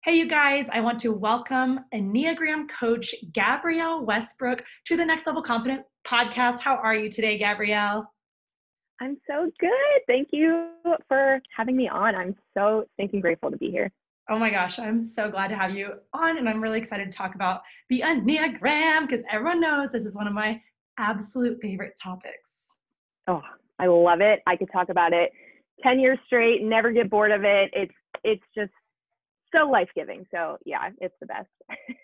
Hey, you guys, I want to welcome Enneagram Coach Gabrielle Westbrook to the Next Level Confident podcast. How are you today, Gabrielle? I'm so good. Thank you for having me on. I'm so stinking grateful to be here. Oh my gosh, I'm so glad to have you on, and I'm really excited to talk about the Enneagram because everyone knows this is one of my absolute favorite topics. Oh, I love it. I could talk about it 10 years straight, never get bored of it. It's just so life-giving. So yeah, it's the best.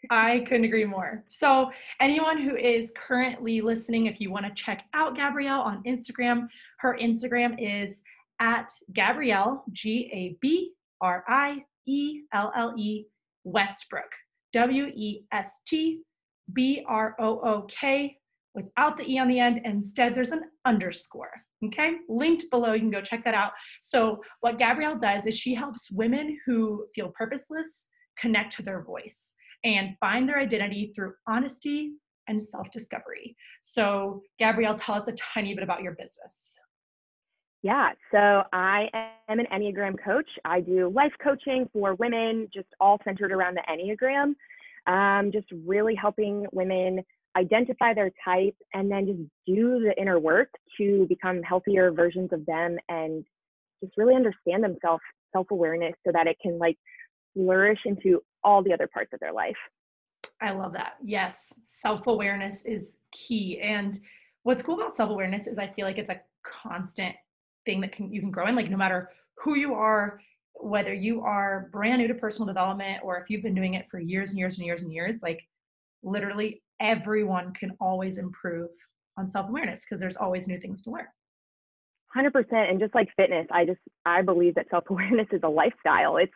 I couldn't agree more. So, anyone who is currently listening, if you want to check out Gabrielle on Instagram, her Instagram is at Gabrielle, Gabrielle Westbrook, Westbrook, without the E on the end. And instead, there's an underscore. Okay, linked below. You can go check that out. So, what Gabrielle does is she helps women who feel purposeless connect to their voice and find their identity through honesty and self-discovery. So, Gabrielle, tell us a tiny bit about your business. Yeah, so I am an Enneagram coach. I do life coaching for women, just all centered around the Enneagram. Just really helping women identify their type and then just do the inner work to become healthier versions of them and just really understand themselves, self-awareness, so that it can flourish into all the other parts of their life. I love that. Yes, self-awareness is key. And what's cool about self-awareness is I feel like it's a constant thing that you can grow in, like no matter who you are, whether you are brand new to personal development or if you've been doing it for years and years and years and years, like literally everyone can always improve on self-awareness because there's always new things to learn. 100%. And just like fitness, I believe that self-awareness is a lifestyle. It's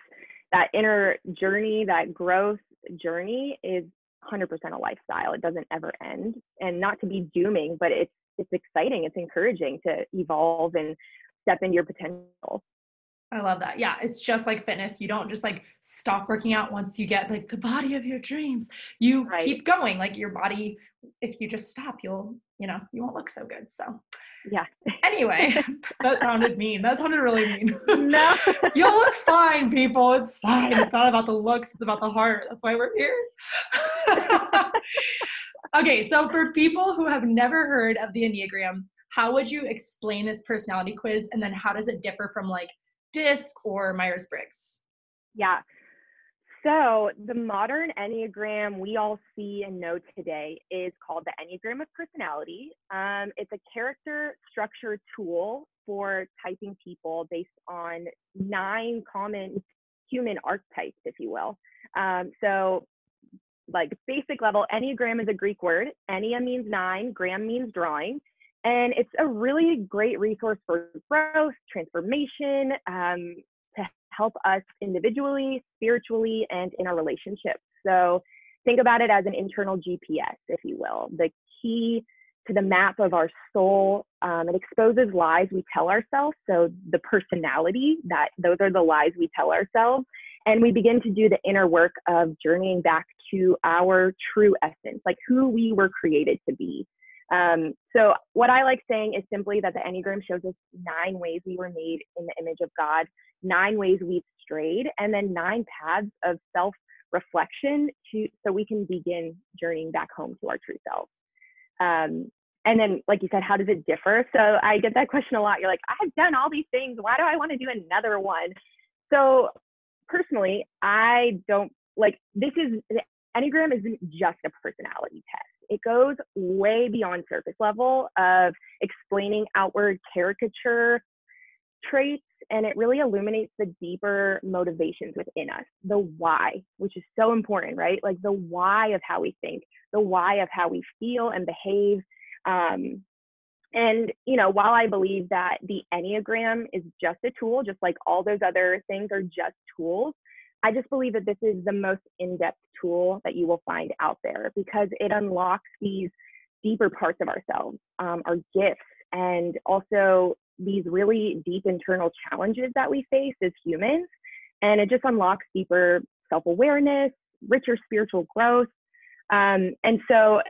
that inner journey, that growth journey is 100% a lifestyle. It doesn't ever end. And not to be dooming, but it's exciting. It's encouraging to evolve and step into your potential. I love that. Yeah, it's just like fitness. You don't just like stop working out once you get like the body of your dreams. You Right. keep going. Like your body, if you just stop, you won't look so good. So Yeah. anyway, that sounded mean. That sounded really mean. No. You'll look fine, people. It's fine. It's not about the looks, it's about the heart. That's why we're here. Okay, so for people who have never heard of the Enneagram, how would you explain this personality quiz? And then how does it differ from like DISC or Myers-Briggs? Yeah. So the modern Enneagram we all see and know today is called the Enneagram of Personality. It's a character structure tool for typing people based on 9 common human archetypes, if you will. So like basic level, Enneagram is a Greek word. Ennea means 9, gram means drawing. And it's a really great resource for growth, transformation, to help us individually, spiritually, and in our relationships. So think about it as an internal GPS, if you will, the key to the map of our soul. It exposes lies we tell ourselves. So the personality, those are the lies we tell ourselves. And we begin to do the inner work of journeying back to our true essence, like who we were created to be. So what I like saying is simply that the Enneagram shows us 9 ways we were made in the image of God, 9 ways we've strayed, and then 9 paths of self-reflection so we can begin journeying back home to our true self. And then, like you said, how does it differ? So I get that question a lot. You're like, I've done all these things. Why do I want to do another one? So personally, I don't the Enneagram isn't just a personality test. It goes way beyond surface level of explaining outward caricature traits, and it really illuminates the deeper motivations within us, the why, which is so important, right? Like the why of how we think, the why of how we feel and behave. And, while I believe that the Enneagram is just a tool, just like all those other things are just tools, I just believe that this is the most in-depth tool that you will find out there because it unlocks these deeper parts of ourselves, our gifts, and also these really deep internal challenges that we face as humans. And it just unlocks deeper self-awareness, richer spiritual growth. And so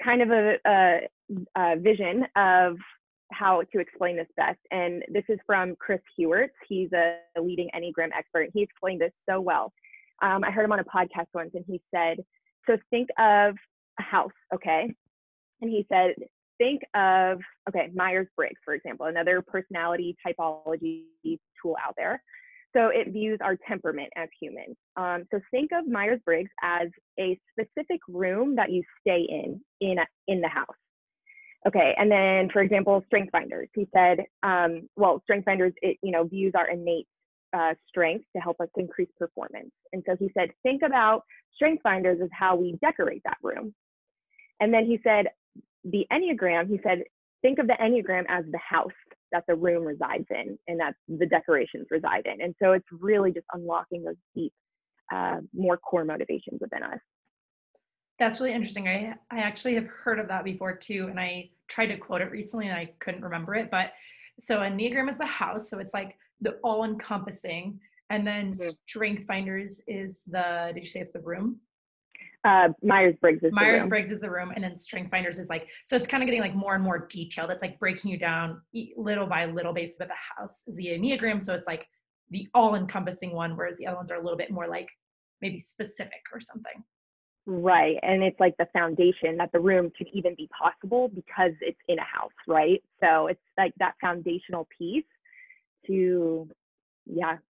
kind of a vision of how to explain this best. And this is from Chris Hewitt. He's a leading Enneagram expert. He explained this so well. I heard him on a podcast once, and he said, so think of a house, okay? And he said, think of, okay, Myers-Briggs, for example, another personality typology tool out there. So it views our temperament as humans. So think of Myers-Briggs as a specific room that you stay in the house. Okay, and then for example, Strengthfinders. He said, Strengthfinders, it views our innate strength to help us increase performance. And so he said, think about Strengthfinders as how we decorate that room. And then he said, the Enneagram, he said, think of the Enneagram as the house that the room resides in and that the decorations reside in. And so it's really just unlocking those deep, more core motivations within us. That's really interesting. I actually have heard of that before too. And I tried to quote it recently and I couldn't remember it. But so Enneagram is the house. So it's like the all encompassing. And then Strengthfinders is did you say it's the room? Myers-Briggs is the room. Myers-Briggs is the room, and then Strengthfinders is like, so it's kind of getting like more and more detailed. It's like breaking you down little by little basis, but the house is the Enneagram. So it's like the all-encompassing one, whereas the other ones are a little bit more like maybe specific or something. Right. And it's like the foundation that the room could even be possible because it's in a house, right? So it's like that foundational piece to,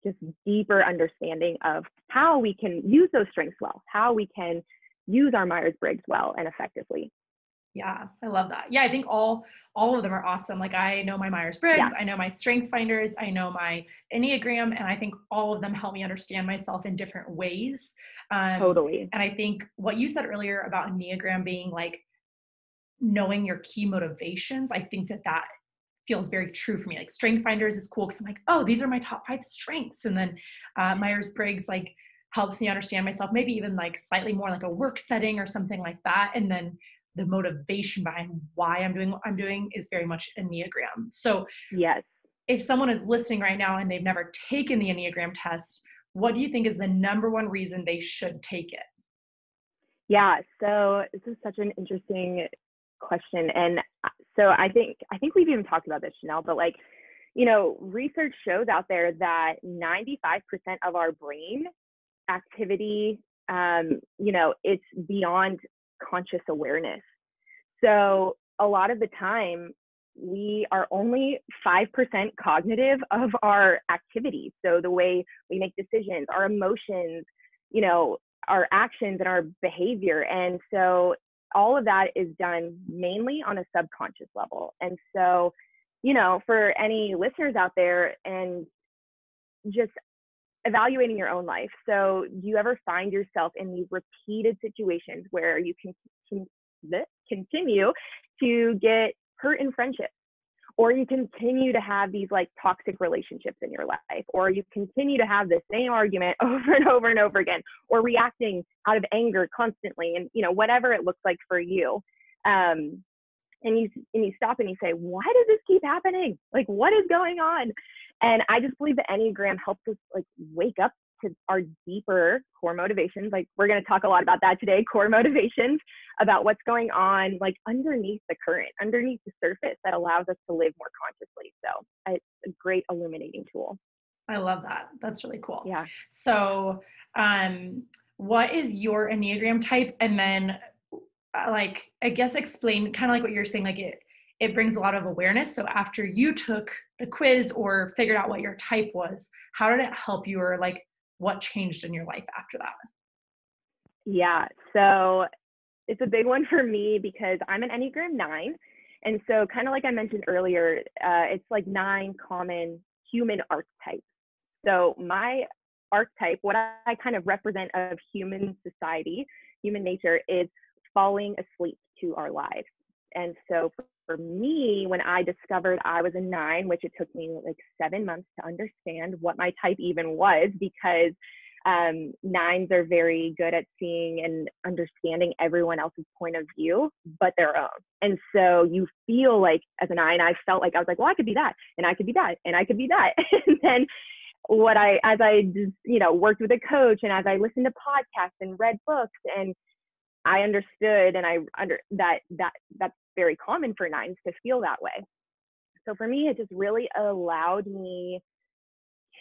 just deeper understanding of how we can use those strengths well, how we can use our Myers-Briggs well and effectively. Yeah, I love that. Yeah, I think all of them are awesome. Like I know my Myers-Briggs, I know my Strengthfinders, I know my Enneagram, and I think all of them help me understand myself in different ways. Totally. And I think what you said earlier about Enneagram being like knowing your key motivations, I think that feels very true for me. Like Strengthfinders is cool because I'm like, oh, these are my top 5 strengths. And then Myers-Briggs like helps me understand myself, maybe even like slightly more like a work setting or something like that. And then the motivation behind why I'm doing what I'm doing is very much Enneagram. So yes, if someone is listening right now and they've never taken the Enneagram test, what do you think is the number one reason they should take it? Yeah, so this is such an interesting question. And so I think we've even talked about this, Chanel, but like, research shows out there that 95% of our brain activity, it's beyond conscious awareness. So a lot of the time we are only 5% cognitive of our activities. So the way we make decisions, our emotions, our actions and our behavior. And so all of that is done mainly on a subconscious level. And so, for any listeners out there and just evaluating your own life. So do you ever find yourself in these repeated situations where you can continue to get hurt in friendships, or you continue to have these like toxic relationships in your life, or you continue to have the same argument over and over and over again, or reacting out of anger constantly, and whatever it looks like for you. And you stop and you say, why does this keep happening? Like, what is going on? And I just believe the Enneagram helps us like wake up to our deeper core motivations. Like we're going to talk a lot about that today, core motivations, about what's going on like underneath the current, underneath the surface that allows us to live more consciously. So it's a great illuminating tool. I love that. That's really cool. Yeah. So what is your Enneagram type? And then like, I guess explain kind of like what you're saying, like it brings a lot of awareness. So after you took the quiz or figured out what your type was, how did it help you, or like what changed in your life after that? Yeah, so it's a big one for me because I'm an Enneagram 9. And so kind of like I mentioned earlier, it's like 9 common human archetypes. So my archetype, what I kind of represent of human society, human nature, is falling asleep to our lives. And so for me, when I discovered I was a 9, which it took me like 7 months to understand what my type even was, because 9s are very good at seeing and understanding everyone else's point of view, but their own. And so you feel like as a 9, I felt like I was like, well, I could be that, and I could be that, and I could be that. And then as I just, worked with a coach, and as I listened to podcasts and read books, and I understood, and that's very common for 9s to feel that way. So for me, it just really allowed me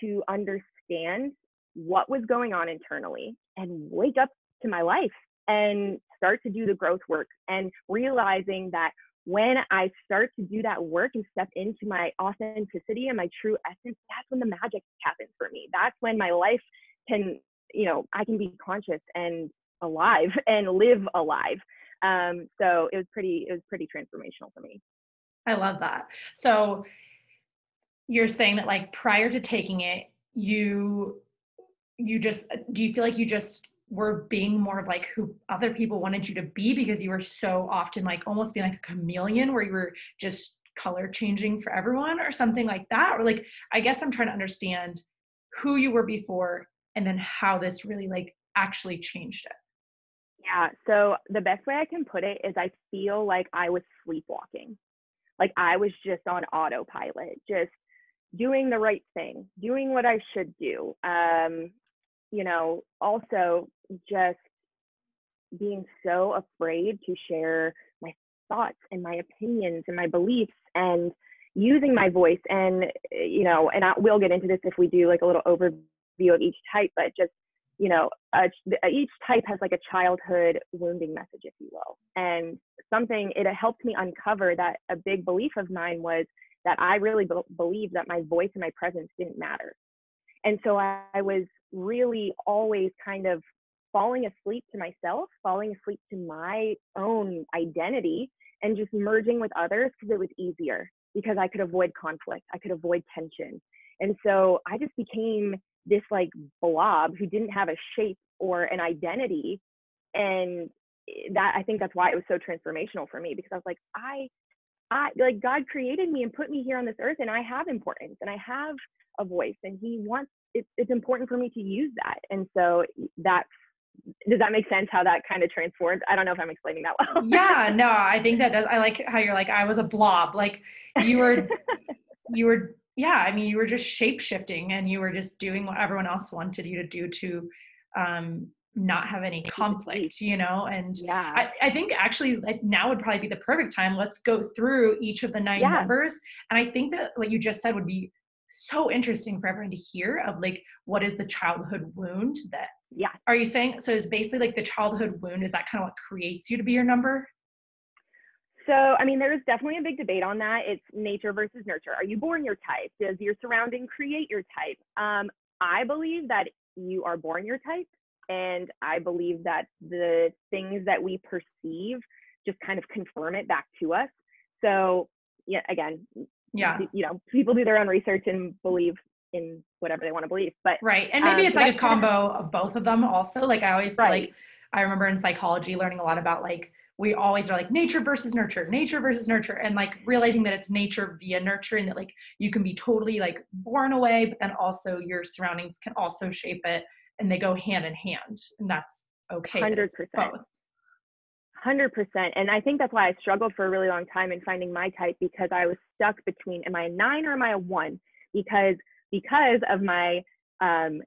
to understand what was going on internally and wake up to my life and start to do the growth work, and realizing that when I start to do that work and step into my authenticity and my true essence, that's when the magic happens for me. That's when my life can, I can be conscious and alive and live alive. So it was pretty transformational for me. I love that. So you're saying that like prior to taking it, you just do you feel like you just were being more of like who other people wanted you to be because you were so often like almost being like a chameleon where you were just color changing for everyone or something like that? Or like, I guess I'm trying to understand who you were before and then how this really like actually changed it. Yeah. So the best way I can put it is I feel like I was sleepwalking. Like I was just on autopilot, just doing the right thing, doing what I should do. Also just being so afraid to share my thoughts and my opinions and my beliefs, and using my voice. And, we'll get into this if we do like a little overview of each type, but just, each type has like a childhood wounding message, if you will. And it helped me uncover that a big belief of mine was that I really believed that my voice and my presence didn't matter. And so I was really always kind of falling asleep to myself, falling asleep to my own identity, and just merging with others because it was easier, because I could avoid conflict, I could avoid tension. And so I just became this like blob who didn't have a shape or an identity. And I think that's why it was so transformational for me, because I was like, I like, God created me and put me here on this earth, and I have importance and I have a voice, and he wants it's important for me to use that. And so does that make sense how that kind of transformed? I don't know if I'm explaining that well. Yeah, no, I think that does. I like how you're like, I was a blob. Like you were, yeah, I mean, you were just shape shifting and you were just doing what everyone else wanted you to do to not have any conflict, And Yeah. I think actually like now would probably be the perfect time. Let's go through each of the 9 numbers. And I think that what you just said would be so interesting for everyone to hear of like, what is the childhood wound that, are you saying, so it's basically like the childhood wound, is that kind of what creates you to be your number? So, I mean, there's definitely a big debate on that. It's nature versus nurture. Are you born your type? Does your surrounding create your type? I believe that you are born your type. And I believe that the things that we perceive just kind of confirm it back to us. So, again, people do their own research and believe in whatever they want to believe. But right. And maybe it's like a combo of both of them also. Like I always feel like, I remember in psychology learning a lot about like, we always are like nature versus nurture, and like realizing that it's nature via nurture, and that like you can be totally like born away, but then also your surroundings can also shape it, and they go hand in hand, and that's okay. 100%. 100%. And I think that's why I struggled for a really long time in finding my type, because I was stuck between, am I a 9 or am I a 1? Because of my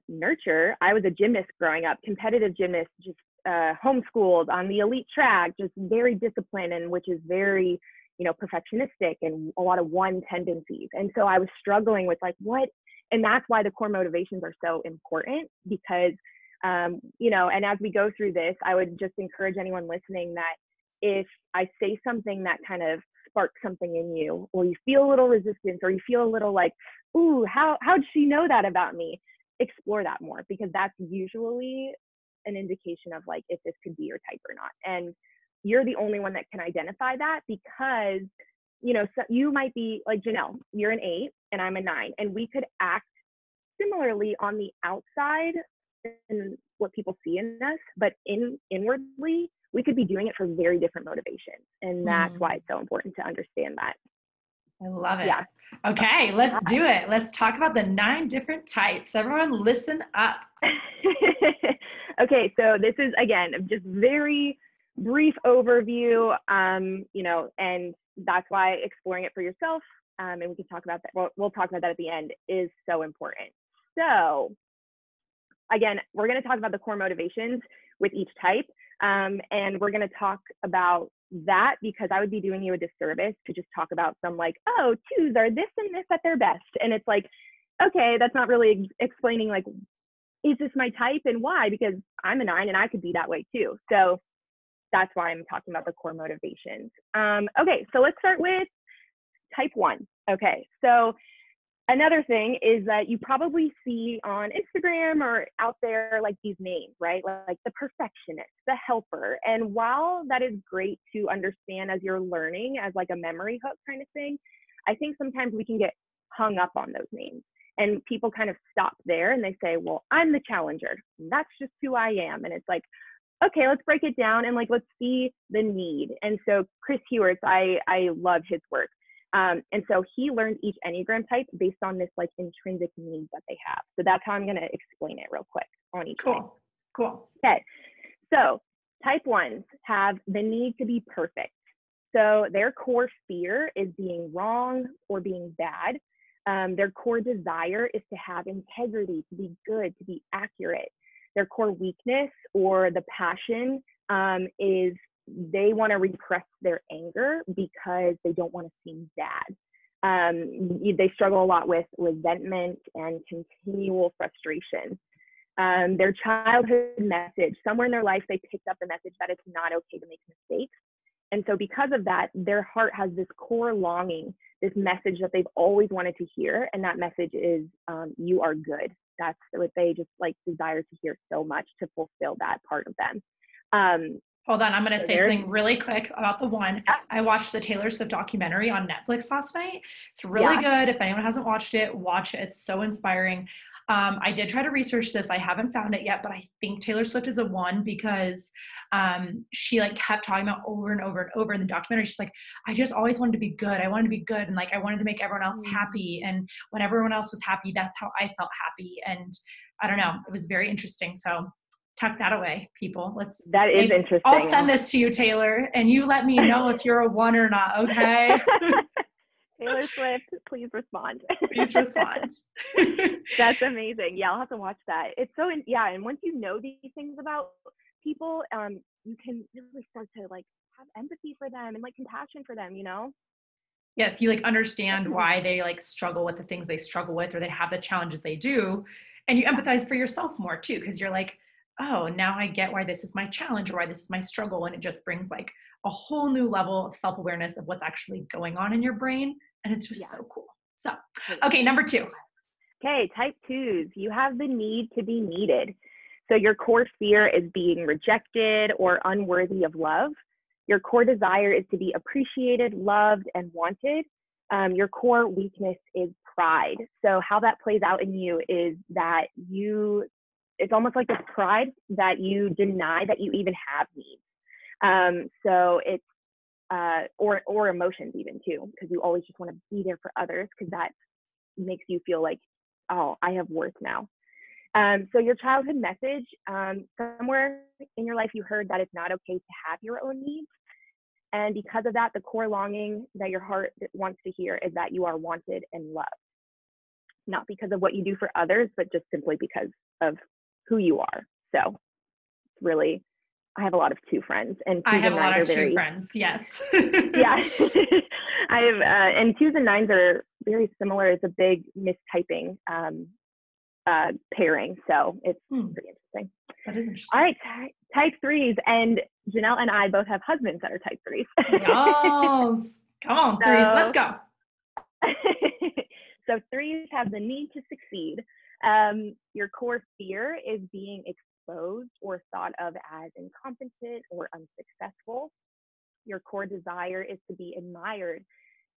nurture, I was a gymnast growing up, competitive gymnast, just homeschooled on the elite track, just very disciplined, and which is very, perfectionistic and a lot of 1 tendencies. And so I was struggling with like, what? And that's why the core motivations are so important, because, and as we go through this, I would just encourage anyone listening that if I say something that kind of sparks something in you, or you feel a little resistance, or you feel a little like, ooh, how'd she know that about me? Explore that more, because that's usually an indication of like if this could be your type or not. And you're the only one that can identify that, because so you might be like Janelle, you're an 8 and I'm a 9, and we could act similarly on the outside and what people see in us, but inwardly we could be doing it for very different motivations. And that's why it's so important to understand that. I love it. Yeah. Okay, let's do it. Let's talk about the 9 different types. Everyone listen up. Okay, so this is, again, just very brief overview, and that's why exploring it for yourself, and we can talk about that. We'll talk about that at the end, is so important. So again, we're going to talk about the core motivations with each type, and we're going to talk about that, because I would be doing you a disservice to just talk about some like, oh, 2s are this and this at their best. And it's like, okay, that's not really explaining like is this my type and why? Because I'm a 9 and I could be that way too. So that's why I'm talking about the core motivations. Okay, so let's start with type 1. Okay, so another thing is that you probably see on Instagram or out there like these names, right? Like the perfectionist, the helper. And while that is great to understand as you're learning as like a memory hook kind of thing, I think sometimes we can get hung up on those names. And people kind of stop there and they say, well, I'm the challenger. That's just who I am. And it's like, okay, let's break it down and like, let's see the need. And so Chris Hewart's, I love his work. And so he learned each Enneagram type based on this like intrinsic needs that they have. So that's how I'm going to explain it real quick on each type. Cool. Okay. So type 1s have the need to be perfect. So their core fear is being wrong or being bad. Their core desire is to have integrity, to be good, to be accurate. Their core weakness or the passion is they want to repress their anger because they don't want to seem bad. They struggle a lot with resentment and continual frustration. Their childhood message, somewhere in their life, they picked up the message that it's not okay to make mistakes. And so because of that, their heart has this core longing, this message that they've always wanted to hear. And that message is, you are good. That's what they just like desire to hear so much to fulfill that part of them. Hold on, I'm going to say something really quick about the 1. Yeah. I watched the Taylor Swift documentary on Netflix last night. It's really good. If anyone hasn't watched it, watch it. It's so inspiring. I did try to research this. I haven't found it yet, but I think Taylor Swift is a 1 because she like kept talking about over and over and over in the documentary. She's like, I just always wanted to be good. I wanted to be good. And like, I wanted to make everyone else happy. And when everyone else was happy, that's how I felt happy. And I don't know, it was very interesting. So tuck that away, people. That is interesting. I'll send this to you, Taylor, and you let me know if you're a 1 or not, okay? Taylor Swift, please respond. Please respond. That's amazing. Yeah, I'll have to watch that. It's so, and once you know these things about people, you can really start to like have empathy for them and like compassion for them, you know? Yes, you like understand why they like struggle with the things they struggle with, or they have the challenges they do. And you empathize for yourself more too, because you're like, oh, now I get why this is my challenge or why this is my struggle. And it just brings like a whole new level of self-awareness of what's actually going on in your brain. And it's just so cool. So, okay, number 2. Okay, type 2s, you have the need to be needed. So your core fear is being rejected or unworthy of love. Your core desire is to be appreciated, loved, and wanted. Your core weakness is pride. So how that plays out in you is that it's almost like this pride that you deny that you even have needs. So it's, or emotions even too, because you always just want to be there for others because that makes you feel like, oh, I have worth now. So your childhood message, somewhere in your life, you heard that it's not okay to have your own needs. And because of that, the core longing that your heart wants to hear is that you are wanted and loved, not because of what you do for others, but just simply because of who you are. So really, I have a lot of 2 friends, and 2s I have and a lot 9s of are 2 friends. Yes. Yeah. I have, and 2s and 9s are very similar. It's a big mistyping pairing. So it's pretty interesting. That is interesting. All right. Type 3s, and Janelle and I both have husbands that are type 3s. Yes. Come on, 3s. Let's go. So 3s have the need to succeed. Your core fear is being exposed or thought of as incompetent or unsuccessful. Your core desire is to be admired,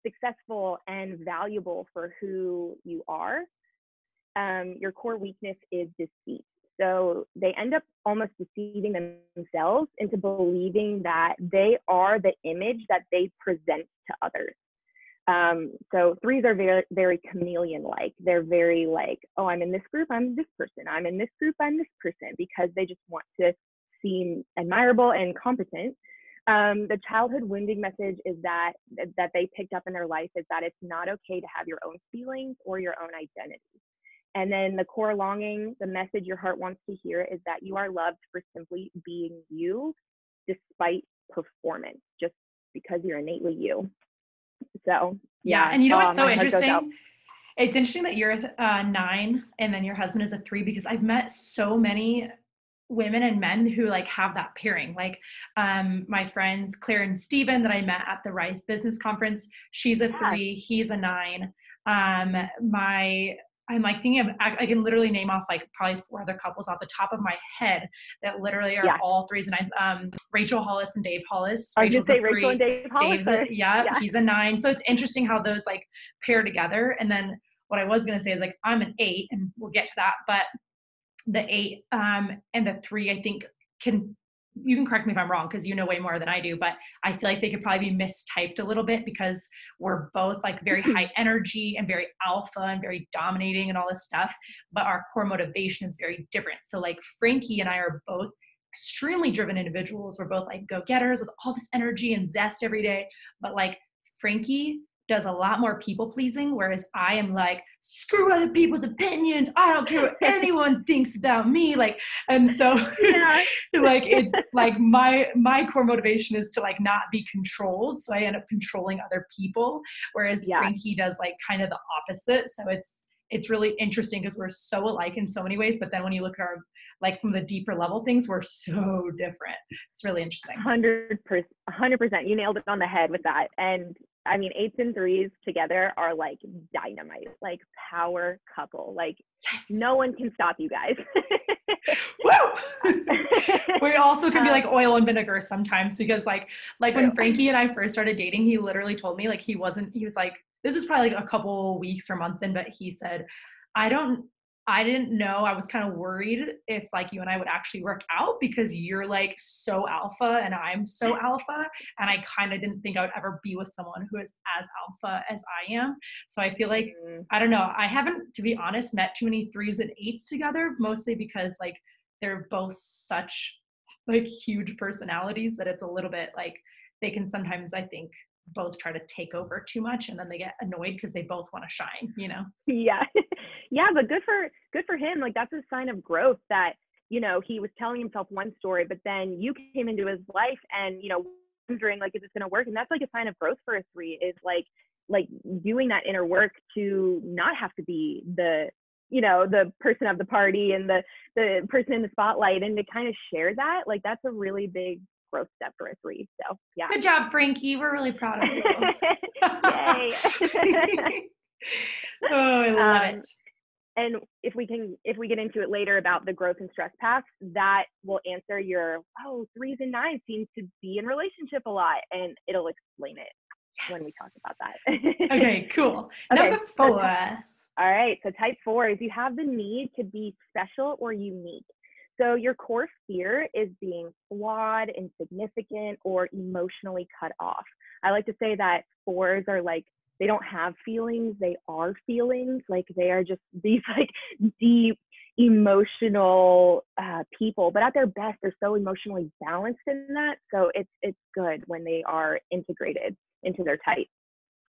successful, and valuable for who you are. Your core weakness is deceit. So they end up almost deceiving themselves into believing that they are the image that they present to others. So 3s are very, very chameleon-like. They're very like, oh, I'm in this group, I'm this person. I'm in this group, I'm this person, because they just want to seem admirable and competent. The childhood wounding message is that they picked up in their life is that it's not okay to have your own feelings or your own identity. And then the core longing, the message your heart wants to hear is that you are loved for simply being you, despite performance, just because you're innately you. So yeah. And you know what's so interesting It's interesting that you're a 9 and then your husband is a 3 because I've met so many women and men who like have that pairing. Like my friends Claire and Steven that I met at the Rice Business Conference, she's a Yeah. 3, he's a 9. My I'm like thinking of I can literally name off like probably 4 other couples off the top of my head that literally are Yeah. all 3s and 9s. Rachel Hollis and Dave Hollis. I was gonna Rachel's a say Rachel and 3, Dave Dave's a Hollister. yeah, Yeah. he's a 9. So it's interesting how those like pair together. And then what I was gonna say is like I'm an 8, and we'll get to that, but the 8 and the 3 I think can, you can correct me if I'm wrong because you know way more than I do, but I feel like they could probably be mistyped a little bit because we're both like very high energy and very alpha and very dominating and all this stuff, but our core motivation is very different. So like Frankie and I are both extremely driven individuals. We're both like go-getters with all this energy and zest every day, but like Frankie does a lot more people pleasing, whereas I am like, screw other people's opinions. I don't care what anyone thinks about me. Like, and so Yeah. like it's like my core motivation is to like not be controlled. So I end up controlling other people, whereas Yeah. Frankie does like kind of the opposite. So it's really interesting because we're so alike in so many ways. But then when you look at our like some of the deeper level things, we're so different. It's really interesting. 100%. 100%. You nailed it on the head with that. And I mean, 8s and 3s together are like dynamite, like power couple. Like no Yes. one can stop you guys. Woo! We also can be like Um, oil and vinegar sometimes because like True. when Frankie and I first started dating, he literally told me like he was like, this was probably like a couple weeks or months in, but he said, I don't I didn't know. I was kind of worried if like you and I would actually work out because you're like so alpha and I'm so alpha. And I kind of didn't think I would ever be with someone who is as alpha as I am. So I feel like, Mm, I don't know. I haven't, to be honest, met too many 3s and 8s together, mostly because like they're both such like huge personalities that it's a little bit like they can sometimes, I think, both try to take over too much and then they get annoyed because they both want to shine, you know? yeah. Yeah, but good for him. Like that's a sign of growth that, he was telling himself one story, but then you came into his life and, wondering like, is this going to work? And that's like a sign of growth for a 3 is like doing that inner work to not have to be the person of the party and the person in the spotlight, and to kind of share that, like that's a really big growth step for a 3. So yeah. Good job, Frankie. We're really proud of you. Yay. Oh, I love um, it. and if we get into it later about the growth and stress paths, that will answer your 3s and 9s seem to be in relationship a lot, and it'll explain it when we talk Yes. about that. Okay, cool. Okay, Number so 4. all right, so type 4 is you have the need to be special or unique. So your core fear is being flawed, insignificant, or emotionally cut off. I like to say that 4s are like, they don't have feelings, they are feelings. Like they are just these like deep emotional people, but at their best, they're so emotionally balanced in that. So it's good when they are integrated into their type.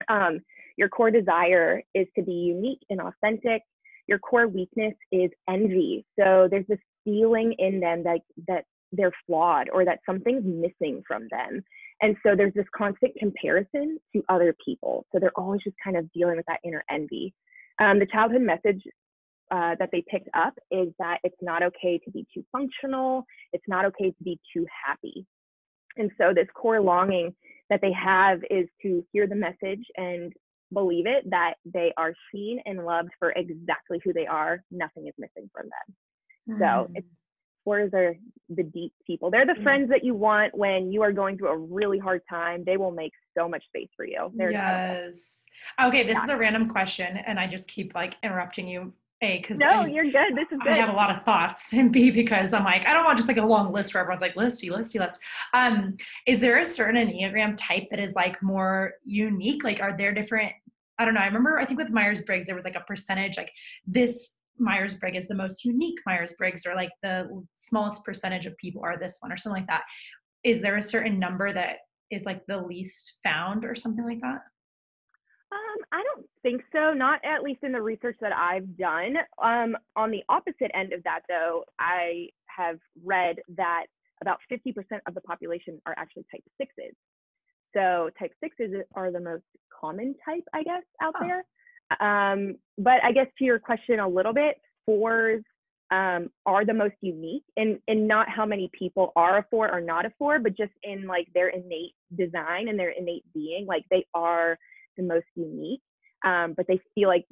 Um, your core desire is to be unique and authentic. Your core weakness is envy. So there's this feeling in them that they're flawed or that something's missing from them. And so there's this constant comparison to other people. So they're always just kind of dealing with that inner envy. The childhood message that they picked up is that it's not okay to be too functional. It's not okay to be too happy. And so this core longing that they have is to hear the message and believe it, that they are seen and loved for exactly who they are. Nothing is missing from them. So it's, 4s are the deep people. They're the friends that you want when you are going through a really hard time. They will make so much space for you. They're incredible. Yes. Okay, this Yeah. is a random question, and I just keep like interrupting you. A, because No, you're good. This is I have good. a lot of thoughts, and B, because I'm like, I don't want just like a long list where everyone's like, listy, listy, list. Is there a certain Enneagram type that is like more unique? Like, are there different, I don't know. I remember, I think with Myers-Briggs, there was like a percentage, like this Myers-Briggs is the most unique Myers-Briggs, or like the smallest percentage of people are this one, or something like that. Is there a certain number that is like the least found or something like that? I don't think so. Not at least in the research that I've done. On the opposite end of that, though, I have read that about 50% of the population are actually type 6s. So type 6s are the most common type, I guess, out Oh, there. But I guess to your question a little bit, fours are the most unique, and not how many people are a four or not a four, but just in like their innate design and their innate being, like they are the most unique. But they feel like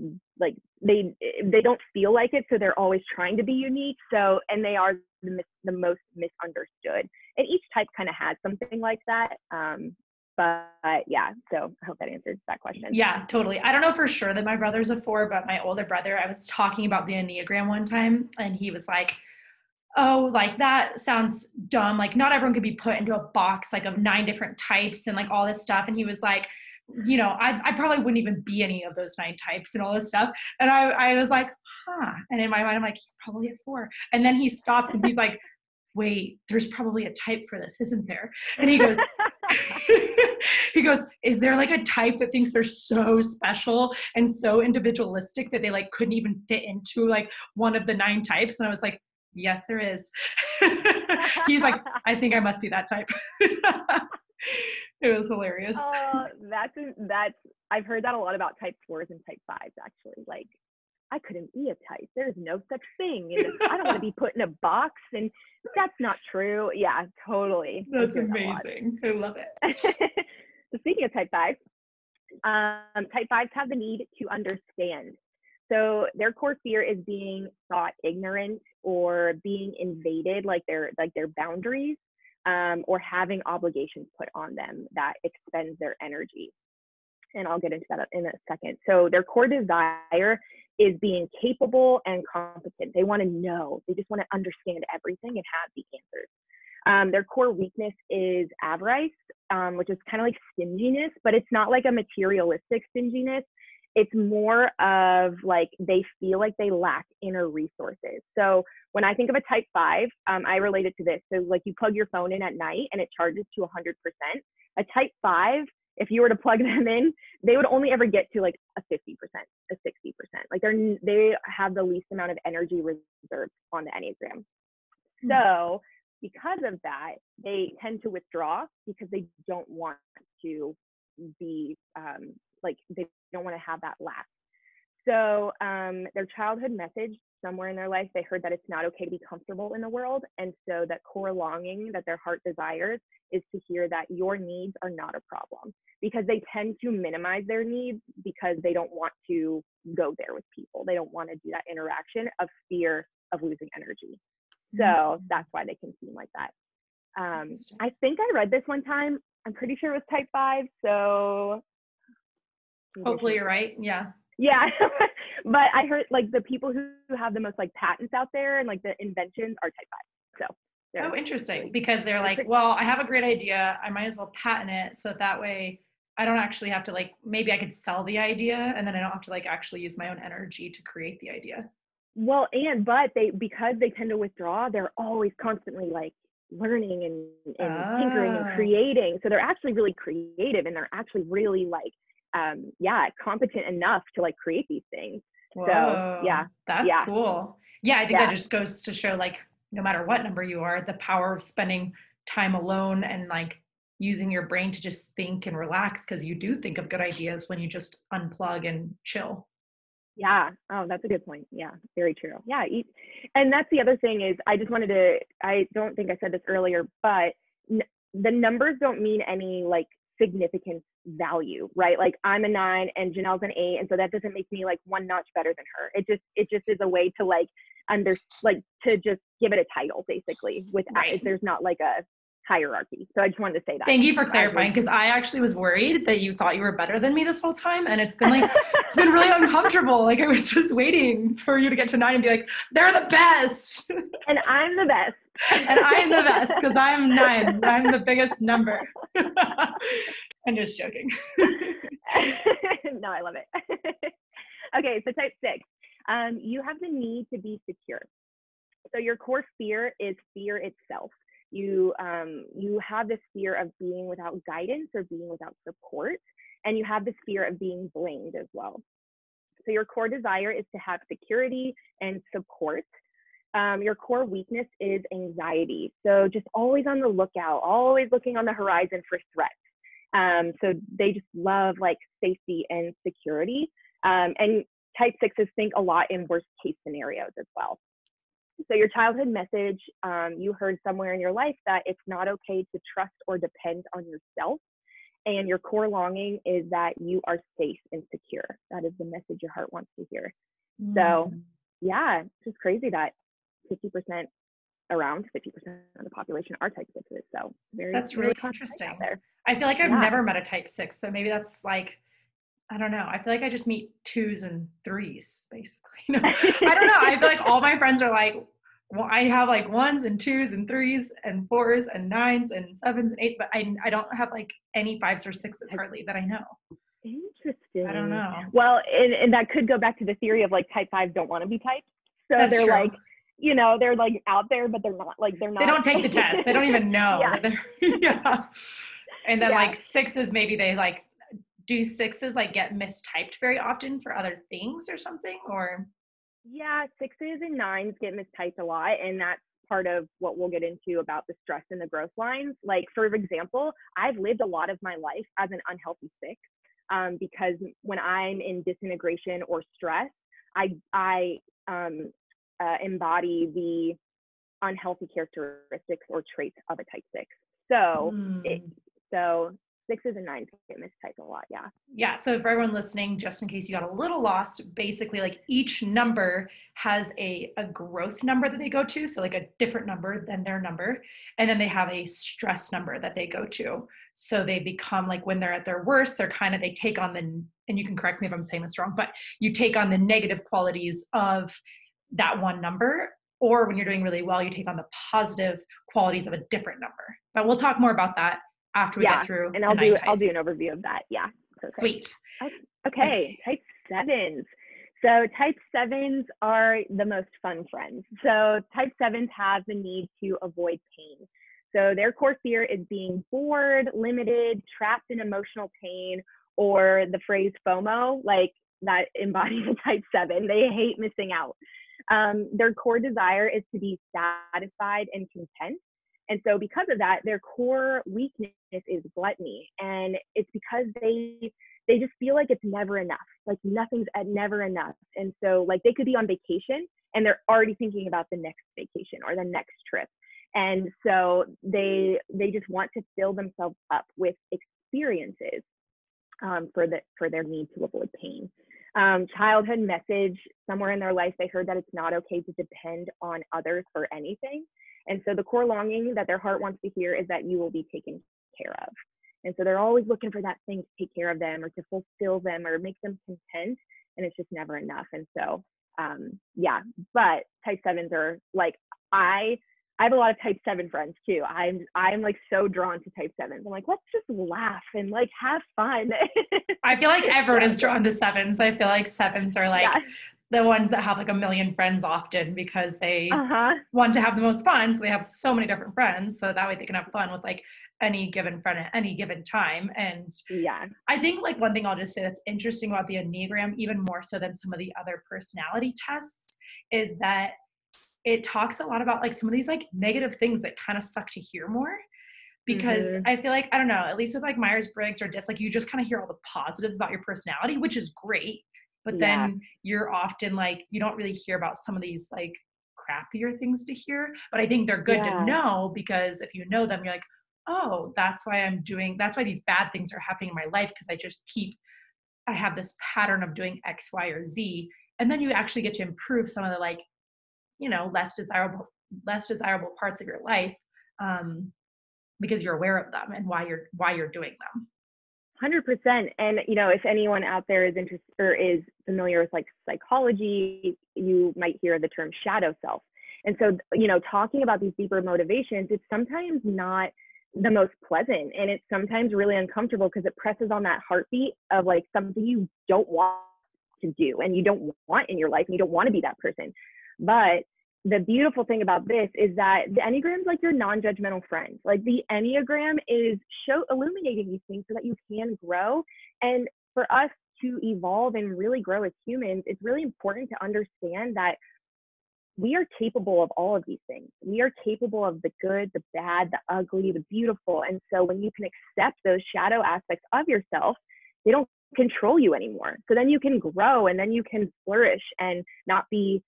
they don't feel like it, so they're always trying to be unique. So, and they are the most misunderstood. And each type kind of has something like that. But yeah, so I hope that answers that question. Yeah, totally. I don't know for sure that my brother's a four, but my older brother, I was talking about the Enneagram one time, and he was like, oh, like that sounds dumb. Like not everyone could be put into a box like of 9 different types and like all this stuff. And he was like, you know, I probably wouldn't even be any of those 9 types and all this stuff. And I was like, huh. And in my mind, I'm like, he's probably a 4. And then he stops and he's like, wait, there's probably a type for this, isn't there? And he goes, he goes, is there like a type that thinks they're so special and so individualistic that they like couldn't even fit into like one of the 9 types? And I was like, yes, there is. He's like, I think I must be that type. It was hilarious. That's I've heard that a lot about type 4s and type 5s actually. Like, I couldn't be a type. There's no such thing. And I don't want to be put in a box. And that's not true. Yeah, totally. That's amazing. I love it. So speaking of type 5s, type 5s have the need to understand. So their core fear is being thought ignorant or being invaded, like their boundaries, or having obligations put on them that expends their energy. And I'll get into that in a second. So their core desire is being capable and competent. They want to know. They just want to understand everything and have the answers. Their core weakness is avarice, which is kind of like stinginess, but it's not like a materialistic stinginess. It's more of like they feel like they lack inner resources. So when I think of a type 5, I relate it to this. So like you plug your phone in at night and it charges to 100%. A type 5, if you were to plug them in, they would only ever get to like a 50%, a 60%. Like they have the least amount of energy reserved on the Enneagram. So because of that, they tend to withdraw because they don't want to be like they don't want to have that lack. So their childhood message somewhere in their life, they heard that it's not okay to be comfortable in the world. And so that core longing that their heart desires is to hear that your needs are not a problem, because they tend to minimize their needs because they don't want to go there with people. They don't want to do that interaction of fear of losing energy. So that's why they can seem like that. I think I read this one time. I'm pretty sure it was type 5. So hopefully you're right. Yeah. Yeah. But I heard like the people who have the most like patents out there and like the inventions are type 5. So oh, interesting. Because they're like, well, I have a great idea. I might as well patent it so that way I don't actually have to like, maybe I could sell the idea and then I don't have to like actually use my own energy to create the idea. Well, but because they tend to withdraw, they're always constantly like learning and tinkering and creating. So they're actually really creative and they're actually really like, competent enough to like create these things. Whoa, so yeah, that's cool. Yeah, I think that just goes to show like no matter what number you are, the power of spending time alone and like using your brain to just think and relax, because you do think of good ideas when you just unplug and chill. Yeah. Oh, that's a good point. Yeah, very true. Yeah. And that's the other thing is I don't think I said this earlier, but the numbers don't mean any like significant value, right? Like I'm a 9 and Janelle's an 8. And so that doesn't make me like one notch better than her. It just is a way to like to just give it a title basically there's not like a hierarchy. So I just wanted to say that. Thank you for clarifying, because I actually was worried that you thought you were better than me this whole time. And it's been like, it's been really uncomfortable. Like I was just waiting for you to get to 9 and be like, they're the best. And I'm the best. And I'm the best because I'm 9. I'm the biggest number. I'm just joking. No, I love it. Okay, so type 6. You have the need to be secure. So your core fear is fear itself. You have this fear of being without guidance or being without support, and you have this fear of being blamed as well. So your core desire is to have security and support. Your core weakness is anxiety. So just always on the lookout, always looking on the horizon for threats. So they just love like safety and security. And type sixes think a lot in worst case scenarios as well. So your childhood message, you heard somewhere in your life that it's not okay to trust or depend on yourself. And your core longing is that you are safe and secure. That is the message your heart wants to hear. So yeah, it's just crazy that 50%, around 50% of the population are type sixes. So That's very really common interesting. out there. I feel like I've Yeah. never met a type six, but maybe that's like, I don't know. I feel like I just meet twos and threes, basically. I don't know. I feel like all my friends are like, well, I have like ones and twos and threes and fours and nines and sevens and eights, but I don't have like any fives or sixes hardly that I know. Interesting. I don't know. Well, and that could go back to the theory of like type fives don't want to be types. So That's they're true. like, you know, they're like out there, but they're not like, they're not. They don't take the test. They don't even know. Yeah. That they're, yeah. And then Yeah. like sixes, maybe they like, do sixes like get mistyped very often for other things or something? Or Yeah, sixes and nines get mistyped a lot, and that's part of what we'll get into about the stress and the growth lines. Like, for example, I've lived a lot of my life as an unhealthy six, because when I'm in disintegration or stress, I embody the unhealthy characteristics or traits of a type six. So, so sixes and nines get mistyped a lot. Yeah. Yeah. So for everyone listening, just in case you got a little lost, basically like each number has a growth number that they go to. So like a different number than their number. And then they have a stress number that they go to. So they become like when they're at their worst, they take on and you can correct me if I'm saying this wrong, but you take on the negative qualities of that one number. Or when you're doing really well, you take on the positive qualities of a different number. But we'll talk more about that after we get through. And I'll do an overview of that. Yeah. Perfect. Sweet. Okay. Type sevens. So type sevens are the most fun friends. So type sevens have the need to avoid pain. So their core fear is being bored, limited, trapped in emotional pain, or the phrase FOMO, like that embodies a type seven. They hate missing out. Their core desire is to be satisfied and content. And so because of that, their core weakness is gluttony. And it's because they just feel like it's never enough. Like nothing's never enough. And so like they could be on vacation and they're already thinking about the next vacation or the next trip. And so they just want to fill themselves up with experiences for their need to avoid pain. Childhood message, somewhere in their life, they heard that it's not okay to depend on others for anything. And so the core longing that their heart wants to hear is that you will be taken care of. And so they're always looking for that thing to take care of them or to fulfill them or make them content. And it's just never enough. And so, yeah, but type sevens are like, I have a lot of type seven friends too. I'm like so drawn to type sevens. I'm like, let's just laugh and like have fun. I feel like everyone is drawn to sevens. I feel like sevens are like the ones that have like a million friends often because they want to have the most fun. So they have so many different friends. So that way they can have fun with like any given friend at any given time. And I think like one thing I'll just say that's interesting about the Enneagram, even more so than some of the other personality tests, is that it talks a lot about like some of these like negative things that kind of suck to hear more. Because I feel like, I don't know, at least with like Myers-Briggs or DISC, like you just kind of hear all the positives about your personality, which is great. But then you're often like, you don't really hear about some of these like crappier things to hear. But I think they're good to know because if you know them, you're like, oh, that's why these bad things are happening in my life because I have this pattern of doing X, Y, or Z. And then you actually get to improve some of the like, you know, less desirable parts of your life. Because you're aware of them and why you're doing them. 100%. And, you know, if anyone out there is interested or is familiar with like psychology, you might hear the term shadow self. And so, you know, talking about these deeper motivations, it's sometimes not the most pleasant and it's sometimes really uncomfortable because it presses on that heartbeat of like something you don't want to do and you don't want in your life and you don't want to be that person. But the beautiful thing about this is that the Enneagram is like your non-judgmental friend. Like the Enneagram is illuminating these things so that you can grow. And for us to evolve and really grow as humans, it's really important to understand that we are capable of all of these things. We are capable of the good, the bad, the ugly, the beautiful. And so when you can accept those shadow aspects of yourself, they don't control you anymore. So then you can grow and then you can flourish and not be,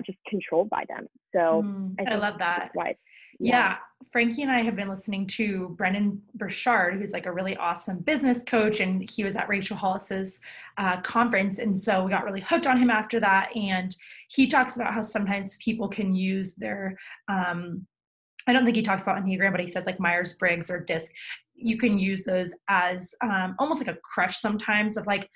just controlled by them. So I I think love that. that's why. Yeah. Frankie and I have been listening to Brendan Burchard, who's like a really awesome business coach. And he was at Rachel Hollis's conference. And so we got really hooked on him after that. And he talks about how sometimes people can use their, I don't think he talks about Enneagram, but he says like Myers-Briggs or DISC. You can use those as almost like a crutch sometimes of like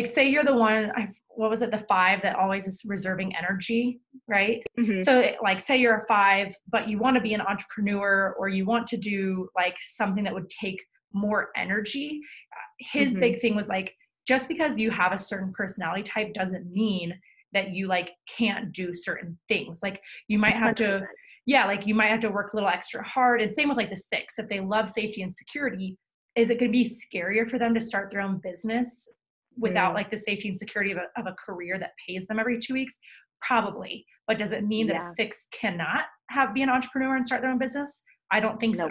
say you're the one, what was it, the 5 that always is reserving energy, right? Mm-hmm. So like say you're a 5, but you want to be an entrepreneur or you want to do like something that would take more energy. His big thing was like, just because you have a certain personality type doesn't mean that you like can't do certain things. Like you might have 100%. to, like you might have to work a little extra hard. And same with like the 6, if they love safety and security, is it going to be scarier for them to start their own business without like the safety and security of a career that pays them every 2 weeks? Probably. But does it mean that a 6 cannot be an entrepreneur and start their own business? I don't think so.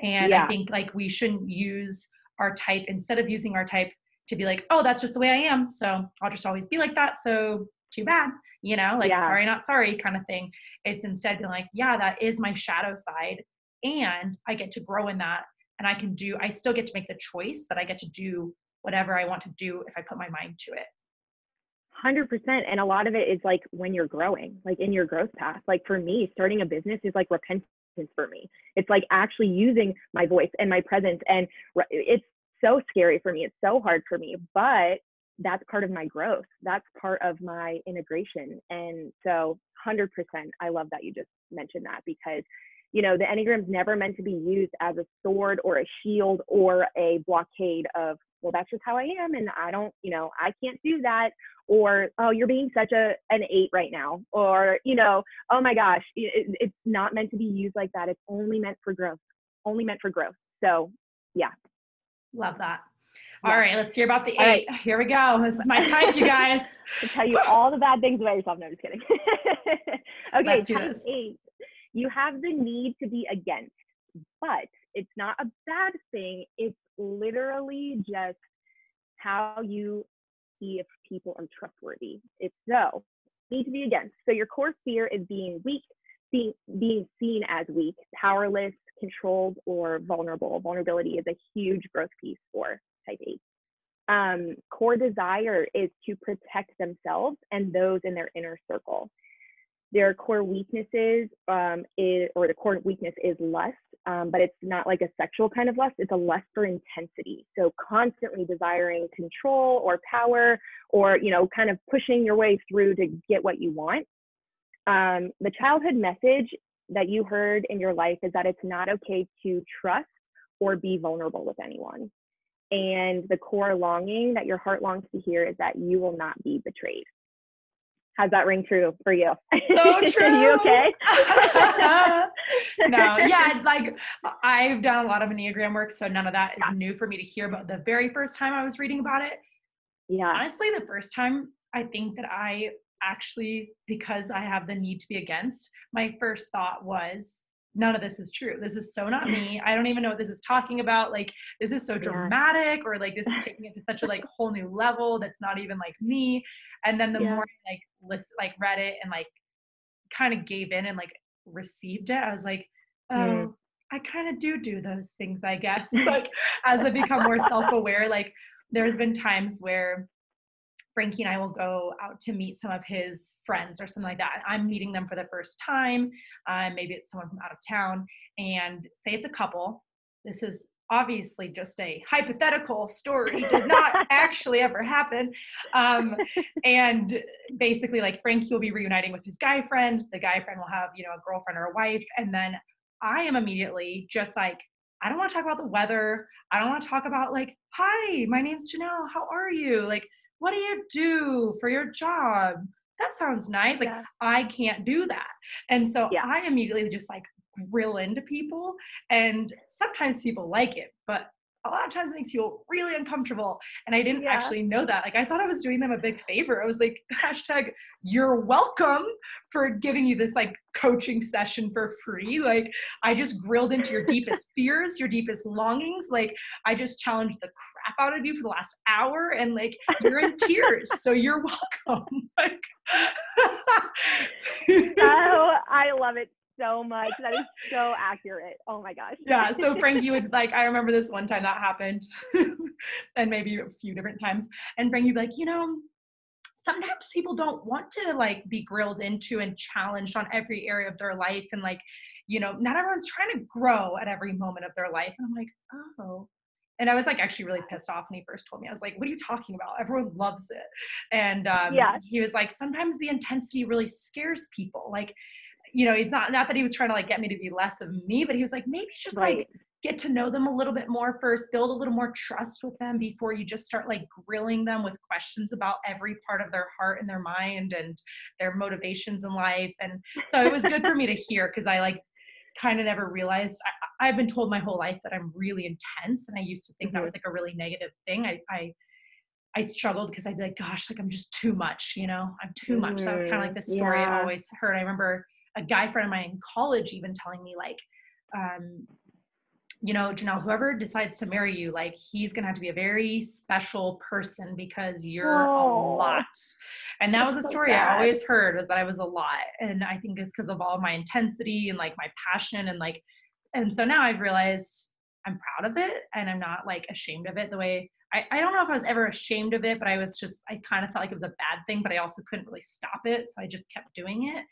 And I think like we shouldn't use our type, instead of using our type to be like, oh, that's just the way I am, so I'll just always be like that, so too bad, sorry, not sorry kind of thing. It's instead being like, yeah, that is my shadow side, and I get to grow in that, and I still get to make the choice that I get to do whatever I want to do if I put my mind to it. 100%. And a lot of it is like when you're growing, like in your growth path. Like for me, starting a business is like repentance for me. It's like actually using my voice and my presence. And it's so scary for me. It's so hard for me, but that's part of my growth. That's part of my integration. And so 100%, I love that you just mentioned that, because the Enneagram is never meant to be used as a sword or a shield or a blockade of, well, that's just how I am, and I don't, I can't do that, or, oh, you're being such an 8 right now, or, oh my gosh, it's not meant to be used like that. It's only meant for growth, So yeah. Love that. All right, let's hear about the 8. Right. Here we go. This is my type, you guys. To tell you all the bad things about yourself. No, I'm just kidding. Okay, let's do type this. 8. You have the need to be against, but it's not a bad thing. It's literally just how you see if people are trustworthy. It's so need to be against. So your core fear is being weak, being seen as weak, powerless, controlled, or vulnerable. Vulnerability is a huge growth piece for type 8. Core desire is to protect themselves and those in their inner circle. Their core weaknesses the core weakness is lust, but it's not like a sexual kind of lust. It's a lust for intensity. So constantly desiring control or power, or, kind of pushing your way through to get what you want. The childhood message that you heard in your life is that it's not okay to trust or be vulnerable with anyone. And the core longing that your heart longs to hear is that you will not be betrayed. How's that ring true for you? So true. You okay? No, yeah, like I've done a lot of Enneagram work, so none of that is new for me to hear. But the very first time I was reading about it, honestly, the first time I think that I actually, because I have the need to be against, my first thought was, none of this is true. This is so not me. I don't even know what this is talking about. Like, this is so dramatic, or like, this is taking it to such a like whole new level that's not even like me. And then the more I read it and like kind of gave in and like received it, I was like, oh, I kind of do those things, I guess. Like as I become more self-aware, like there's been times where Frankie and I will go out to meet some of his friends or something like that. I'm meeting them for the first time. Maybe it's someone from out of town, and say it's a couple. This is obviously just a hypothetical story. Did not actually ever happen. And basically like Frankie will be reuniting with his guy friend. The guy friend will have, a girlfriend or a wife. And then I am immediately just like, I don't want to talk about the weather. I don't want to talk about like, hi, my name's Janelle. How are you? Like, what do you do for your job? That sounds nice. Like, I can't do that. And so I immediately just like grill into people, and sometimes people like it, but a lot of times it makes you feel really uncomfortable. And I didn't Yeah. actually know that. Like, I thought I was doing them a big favor. I was like, hashtag, you're welcome for giving you this like coaching session for free. Like, I just grilled into your deepest fears, your deepest longings. Like, I just challenged the crap out of you for the last hour, and like, you're in tears. So you're welcome. Like, Oh, I love it so much. That is so accurate. Oh my gosh. yeah. So Frank, you would like, I remember this one time that happened and maybe a few different times. And Frank, you'd be like, sometimes people don't want to like be grilled into and challenged on every area of their life. And like, not everyone's trying to grow at every moment of their life. And I'm like, oh. And I was like actually really pissed off when he first told me. I was like, what are you talking about? Everyone loves it. And Yeah. he was like, sometimes the intensity really scares people. Like, it's not that he was trying to like get me to be less of me, but he was like, maybe just like Right. get to know them a little bit more first, build a little more trust with them before you just start like grilling them with questions about every part of their heart and their mind and their motivations in life. And so it was good for me to hear, because I like kind of never realized. I've been told my whole life that I'm really intense, and I used to think that Hmm. was like a really negative thing. I struggled because I'd be like, gosh, like I'm just too much, I'm too much. That was kind of like the story I Yeah. always heard. I remember a guy friend of mine in college even telling me like, um, Janelle, whoever decides to marry you, like he's going to have to be a very special person because you're a lot. Oh, And that that's was a so story I sad. always heard, was that I was a lot. And I think it's because of all my intensity and like my passion and like, and so now I've realized I'm proud of it and I'm not like ashamed of it the way I don't know if I was ever ashamed of it, but I kind of felt like it was a bad thing, but I also couldn't really stop it. So I just kept doing it.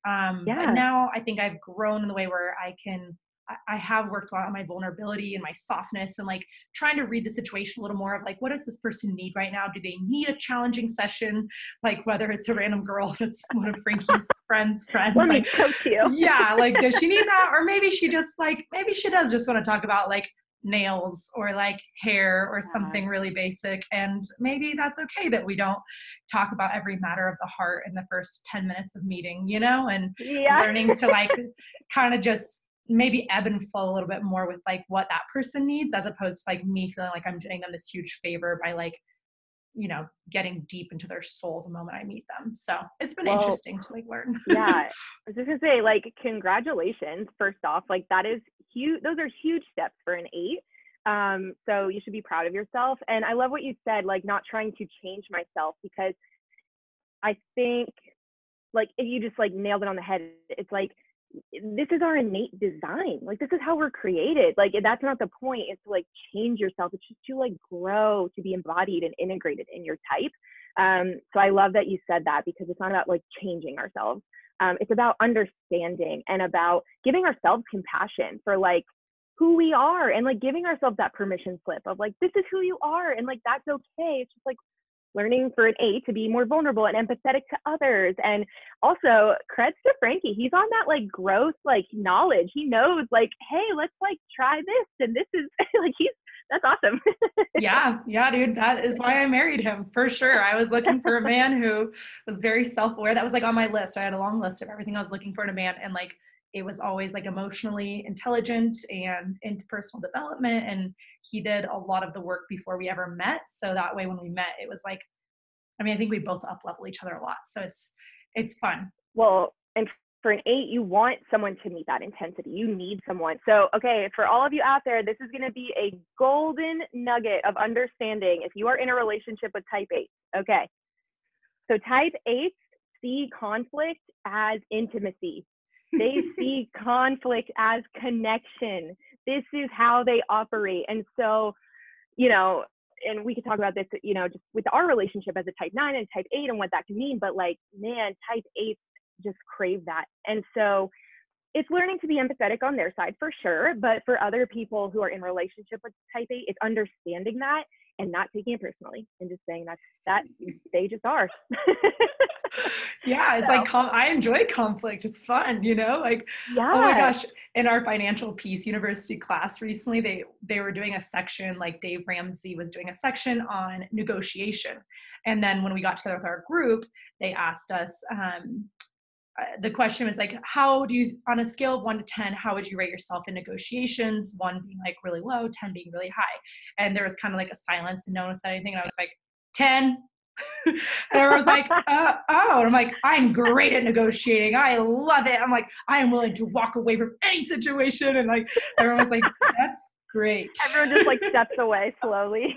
But Yeah. now I think I've grown in the way where I have worked a lot on my vulnerability and my softness and like trying to read the situation a little more of like, what does this person need right now? Do they need a challenging session? Like whether it's a random girl that's one of Frankie's friends, Let me like, coach you. yeah, like, does she need that? Or maybe she just like, maybe she does just want to talk about like nails or like hair or Yeah. something really basic. And maybe that's okay that we don't talk about every matter of the heart in the first 10 minutes of meeting, and Yeah. learning to like kind of just maybe ebb and flow a little bit more with like what that person needs, as opposed to like me feeling like I'm doing them this huge favor by like, getting deep into their soul the moment I meet them. So it's been Well, interesting to like learn. yeah. I was just gonna say, like, congratulations, first off. Like, that is huge. Those are huge steps for an 8. So you should be proud of yourself. And I love what you said, like not trying to change myself, because I think like if you just like nailed it on the head, it's like this is our innate design. Like this is how we're created. Like that's not the point. It's to like change yourself. It's just to like grow, to be embodied and integrated in your type. So I love that you said that, because it's not about like changing ourselves. It's about understanding and about giving ourselves compassion for like who we are, and like giving ourselves that permission slip of like, this is who you are. And like, that's okay. It's just like learning for an 8 to be more vulnerable and empathetic to others. And also creds to Frankie. He's on that like growth, like knowledge. He knows like, hey, let's like try this. And this is like, that's awesome. Yeah, dude. That is why I married him for sure. I was looking for a man who was very self-aware. That was like on my list. I had a long list of everything I was looking for in a man. And like, it was always like emotionally intelligent and into personal development. And he did a lot of the work before we ever met. So that way, when we met, it was like, I mean, I think we both up level each other a lot. So it's fun. Well, and for an 8, you want someone to meet that intensity. You need someone. So, okay, for all of you out there, this is going to be a golden nugget of understanding if you are in a relationship with type 8. Okay. So type 8s see conflict as intimacy. They see conflict as connection. This is how they operate. And so, and we could talk about this, just with our relationship as a type 9 and type 8 and what that can mean. But like, man, type 8 just crave that. And so it's learning to be empathetic on their side for sure. But for other people who are in relationship with type 8, it's understanding that and not taking it personally and just saying that they just are. Yeah, it's So, like I enjoy conflict. It's fun, like, oh my yeah. gosh, in our financial peace university class recently, they were doing a section, like Dave Ramsey was doing a section on negotiation. And then when we got together with our group, they asked us, the question was like, how do you, on a scale of 1 to 10, how would you rate yourself in negotiations? 1 being like really low, 10 being really high. And there was kind of like a silence and no one said anything. And I was like, 10. And everyone was like, oh, and I'm like, I'm great at negotiating. I love it. I'm like, I am willing to walk away from any situation. And like, everyone was like, that's great. Everyone just like steps away slowly.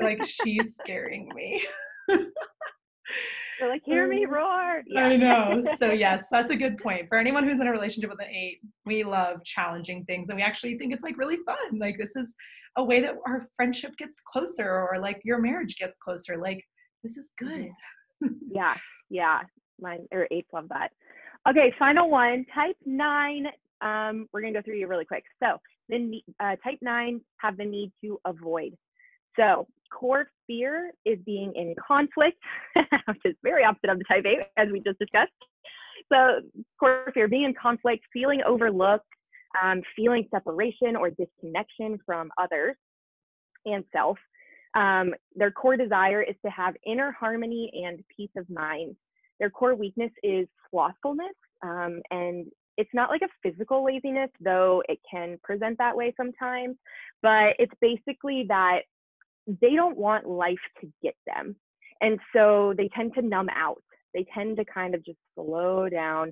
Like, she's scaring me. They're like, hear me roar. Yeah. I know. So yes, that's a good point. For anyone who's in a relationship with an 8, we love challenging things and we actually think it's like really fun. Like this is a way that our friendship gets closer or like your marriage gets closer. Like this is good. Yeah. Yeah. Mine or 8s love that. Okay. Final one, type 9. We're going to go through you really quick. So then type 9 have the need to avoid. So core fear is being in conflict, which is very opposite of the type 8, as we just discussed. So core fear, being in conflict, feeling overlooked, feeling separation or disconnection from others and self. Their core desire is to have inner harmony and peace of mind. Their core weakness is slothfulness, and it's not like a physical laziness, though it can present that way sometimes, but it's basically that they don't want life to get them. And so they tend to numb out. They tend to kind of just slow down,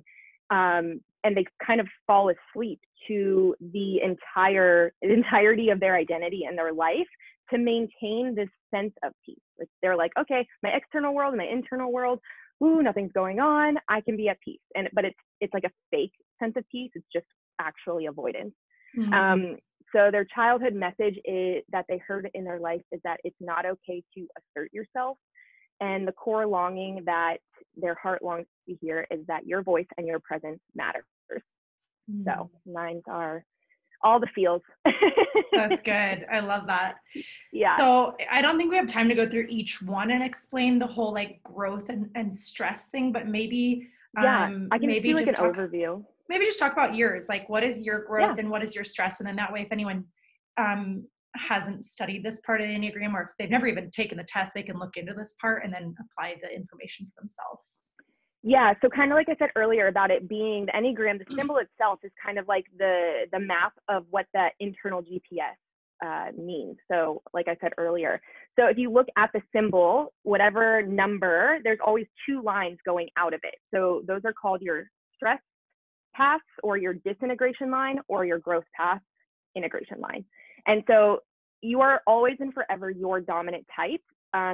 and they kind of fall asleep to the entirety of their identity and their life to maintain this sense of peace. Like they're like, okay, my external world, my internal world, ooh, nothing's going on. I can be at peace. But it's like a fake sense of peace. It's just actually avoidance. Mm-hmm. So their childhood message that they heard in their life is that it's not okay to assert yourself. And the core longing that their heart longs to hear is that your voice and your presence matters. Mm. So 9s are all the feels. That's good. I love that. Yeah. So I don't think we have time to go through each one and explain the whole like growth and stress thing, but maybe I can maybe do like just an overview. Maybe just talk about yours. Like what is your growth and what is your stress? And then that way, if anyone hasn't studied this part of the Enneagram or if they've never even taken the test, they can look into this part and then apply the information for themselves. Yeah, so kind of like I said earlier about it being the Enneagram, the symbol itself is kind of like the map of what that internal GPS means. So like I said earlier, so if you look at the symbol, whatever number, there's always 2 lines going out of it. So those are called your stress paths or your disintegration line or your growth path integration line. And so you are always and forever your dominant type.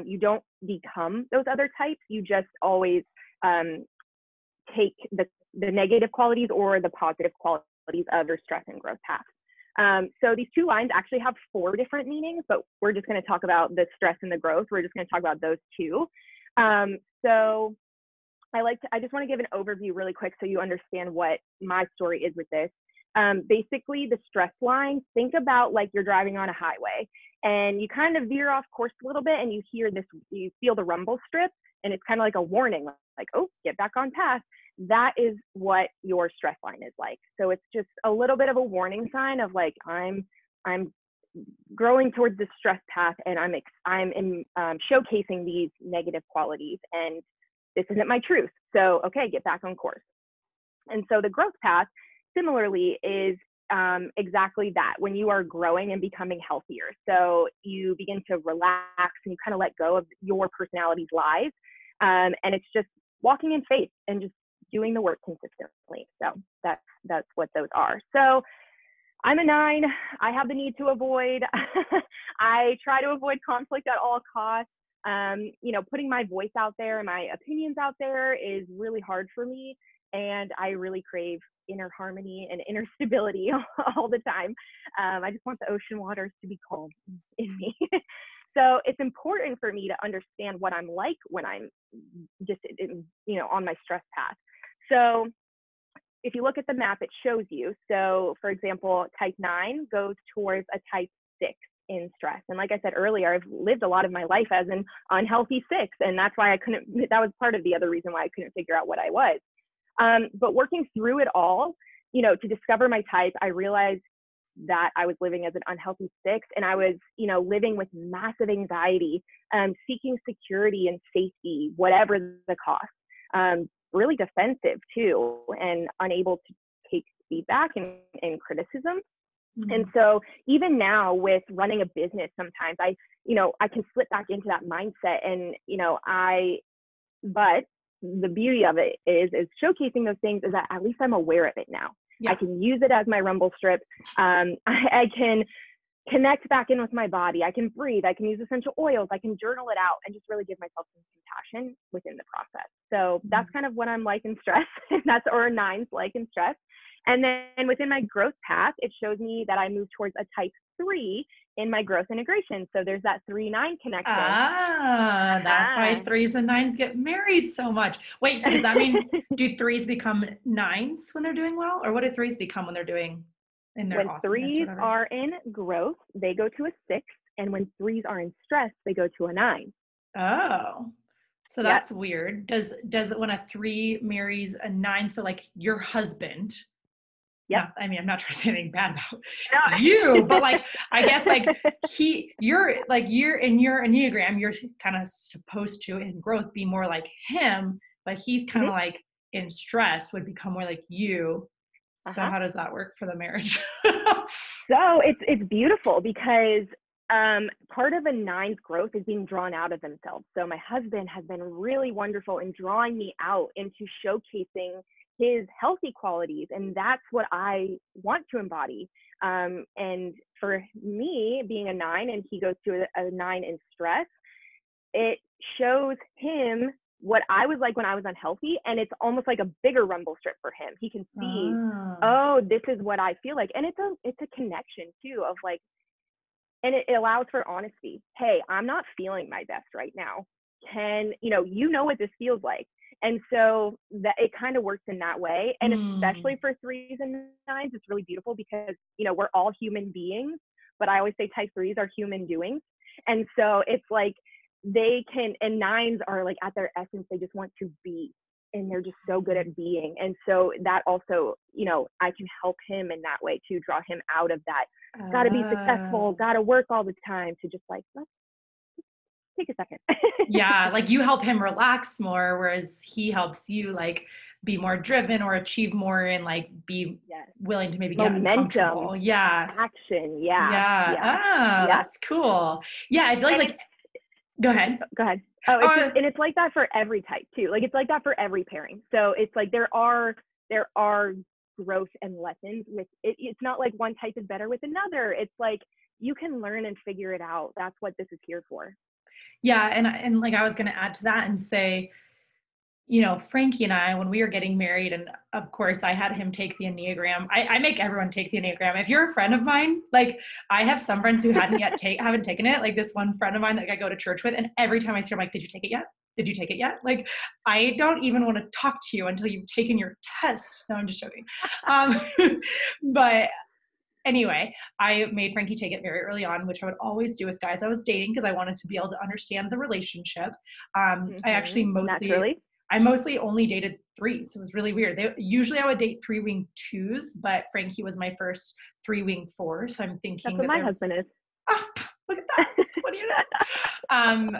You don't become those other types. You just always take the negative qualities or the positive qualities of your stress and growth path. So these 2 lines actually have 4 different meanings, but we're just going to talk about the stress and the growth. We're just going to talk about those 2. So I just want to give an overview really quick so you understand what my story is with this. Basically, the stress line, think about like you're driving on a highway and you kind of veer off course a little bit and you feel the rumble strip and it's kind of like a warning, like, oh, get back on path. That is what your stress line is like. So it's just a little bit of a warning sign of like, I'm growing towards this stress path and I'm showcasing these negative qualities and this isn't my truth. So, okay, get back on course. And so the growth path similarly is exactly that, when you are growing and becoming healthier. So you begin to relax and you kind of let go of your personality's lies. And it's just walking in faith and just doing the work consistently. So that's what those are. So I'm a 9. I have the need to avoid. I try to avoid conflict at all costs. Putting my voice out there and my opinions out there is really hard for me. And I really crave inner harmony and inner stability all the time. I just want the ocean waters to be calm in me. So it's important for me to understand what I'm like when I'm just, on my stress path. So if you look at the map, it shows you. So for example, type 9 goes towards a type 6 in stress. And like I said earlier, I've lived a lot of my life as an unhealthy 6. And that's why that was part of the other reason why I couldn't figure out what I was. But working through it all, to discover my type, I realized that I was living as an unhealthy 6 and I was, living with massive anxiety, seeking security and safety, whatever the cost, really defensive too, and unable to take feedback and criticism. And Mhm. so even now with running a business, sometimes I can slip back into that mindset, and, but the beauty of it is showcasing those things is that at least I'm aware of it now. I Yeah. can use it as my rumble strip. I can connect back in with my body. I can breathe. I can use essential oils. I can journal it out and just really give myself some compassion within the process. So that's Mhm. kind of what I'm like in stress. Or nines like in stress. And then within my growth path, it shows me that I move towards a type 3 in my growth integration. So there's that 3-9 connection. Ah, that's why Ah. threes and nines get married so much. Wait, so does that mean do threes become nines when they're doing well? Or what do threes become when they're doing in their When awesomeness or threes whatever? are in growth, they go to a 6. And when threes are in stress, they go to a 9. Oh, so Yep. that's weird. Does it when a three marries a nine, so like your husband, Yep. not, I mean, I'm not trying to say anything bad about No. you, but like I guess like you're in your Enneagram, you're kind of supposed to in growth be more like him, but he's kind Mhm. of like in stress would become more like you. So Uh-huh. how does that work for the marriage? So it's beautiful because part of a nine's growth is being drawn out of themselves. So my husband has been really wonderful in drawing me out into showcasing his healthy qualities, and that's what I want to embody. And for me, being a 9, and he goes to a 9 in stress, it shows him what I was like when I was unhealthy, and it's almost like a bigger rumble strip for him. He can see, Oh. oh, this is what I feel like, and it's a connection too of like, and it allows for honesty. Hey, I'm not feeling my best right now. Can what this feels like, and so that it kind of works in that way, and Hmm. especially for threes and nines, it's really beautiful because we're all human beings, but I always say type threes are human doings, and so it's like they can, and nines are like at their essence, they just want to be, and they're just so good at being, and so that also, I can help him in that way to draw him out of that got to be successful, Oh. got to work all the time, to just like, let's take a second. Yeah, like you help him relax more, whereas he helps you like be more driven or achieve more and like be Yes. willing to maybe get Momentum, uncomfortable. Yeah. action. Yeah. Yeah. Yeah. Ah, Yeah. that's cool. Yeah, I feel like And like go ahead. go ahead. Oh, it's just, Oh, and it's like that for every type too. Like it's like that for every pairing. So it's like there are growth and lessons with it. It's not like one type is better with another. It's like you can learn and figure it out. That's what this is here for. yeah, and like I was gonna add to that and say, Frankie and I, when we were getting married, and of course I had him take the Enneagram. I make everyone take the Enneagram. If you're a friend of mine, like I have some friends who haven't taken it. Like this one friend of mine that I go to church with, and every time I see her, I'm like, "Did you take it yet? Did you take it yet?" Like I don't even want to talk to you until you've taken your test. No, I'm just joking. Um, but anyway, I made Frankie take it very early on, which I would always do with guys I was dating because I wanted to be able to understand the relationship. Naturally. I mostly only dated threes. It was really weird. Usually I would date three wing twos, but Frankie was my first three wing four. So I'm That's thinking what that my there was, husband is. oh, look at that. What do you know? Um,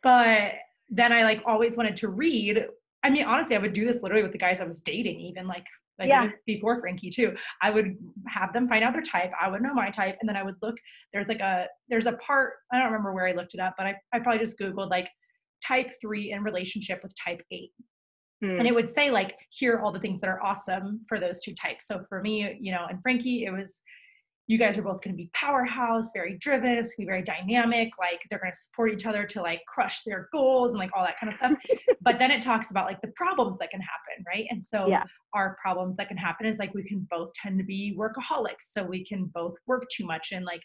but then I like always wanted to read. I mean, honestly, I would do this literally with the guys I was dating, like Yeah. even before Frankie too. I would have them find out their type. I would know my type, and then I would look. There's a part, I don't remember where I looked it up, but I probably just Googled like type 3 in relationship with type 8, and Hmm. it would say like here are all the things that are awesome for those two types. So for me, and Frankie, it was, you guys are both going to be powerhouse, very driven. It's going to be very dynamic. Like they're going to support each other to like crush their goals and like all that kind of stuff. But then it talks about like the problems that can happen, right? And so Yeah. our problems that can happen is like we can both tend to be workaholics, so we can both work too much, and like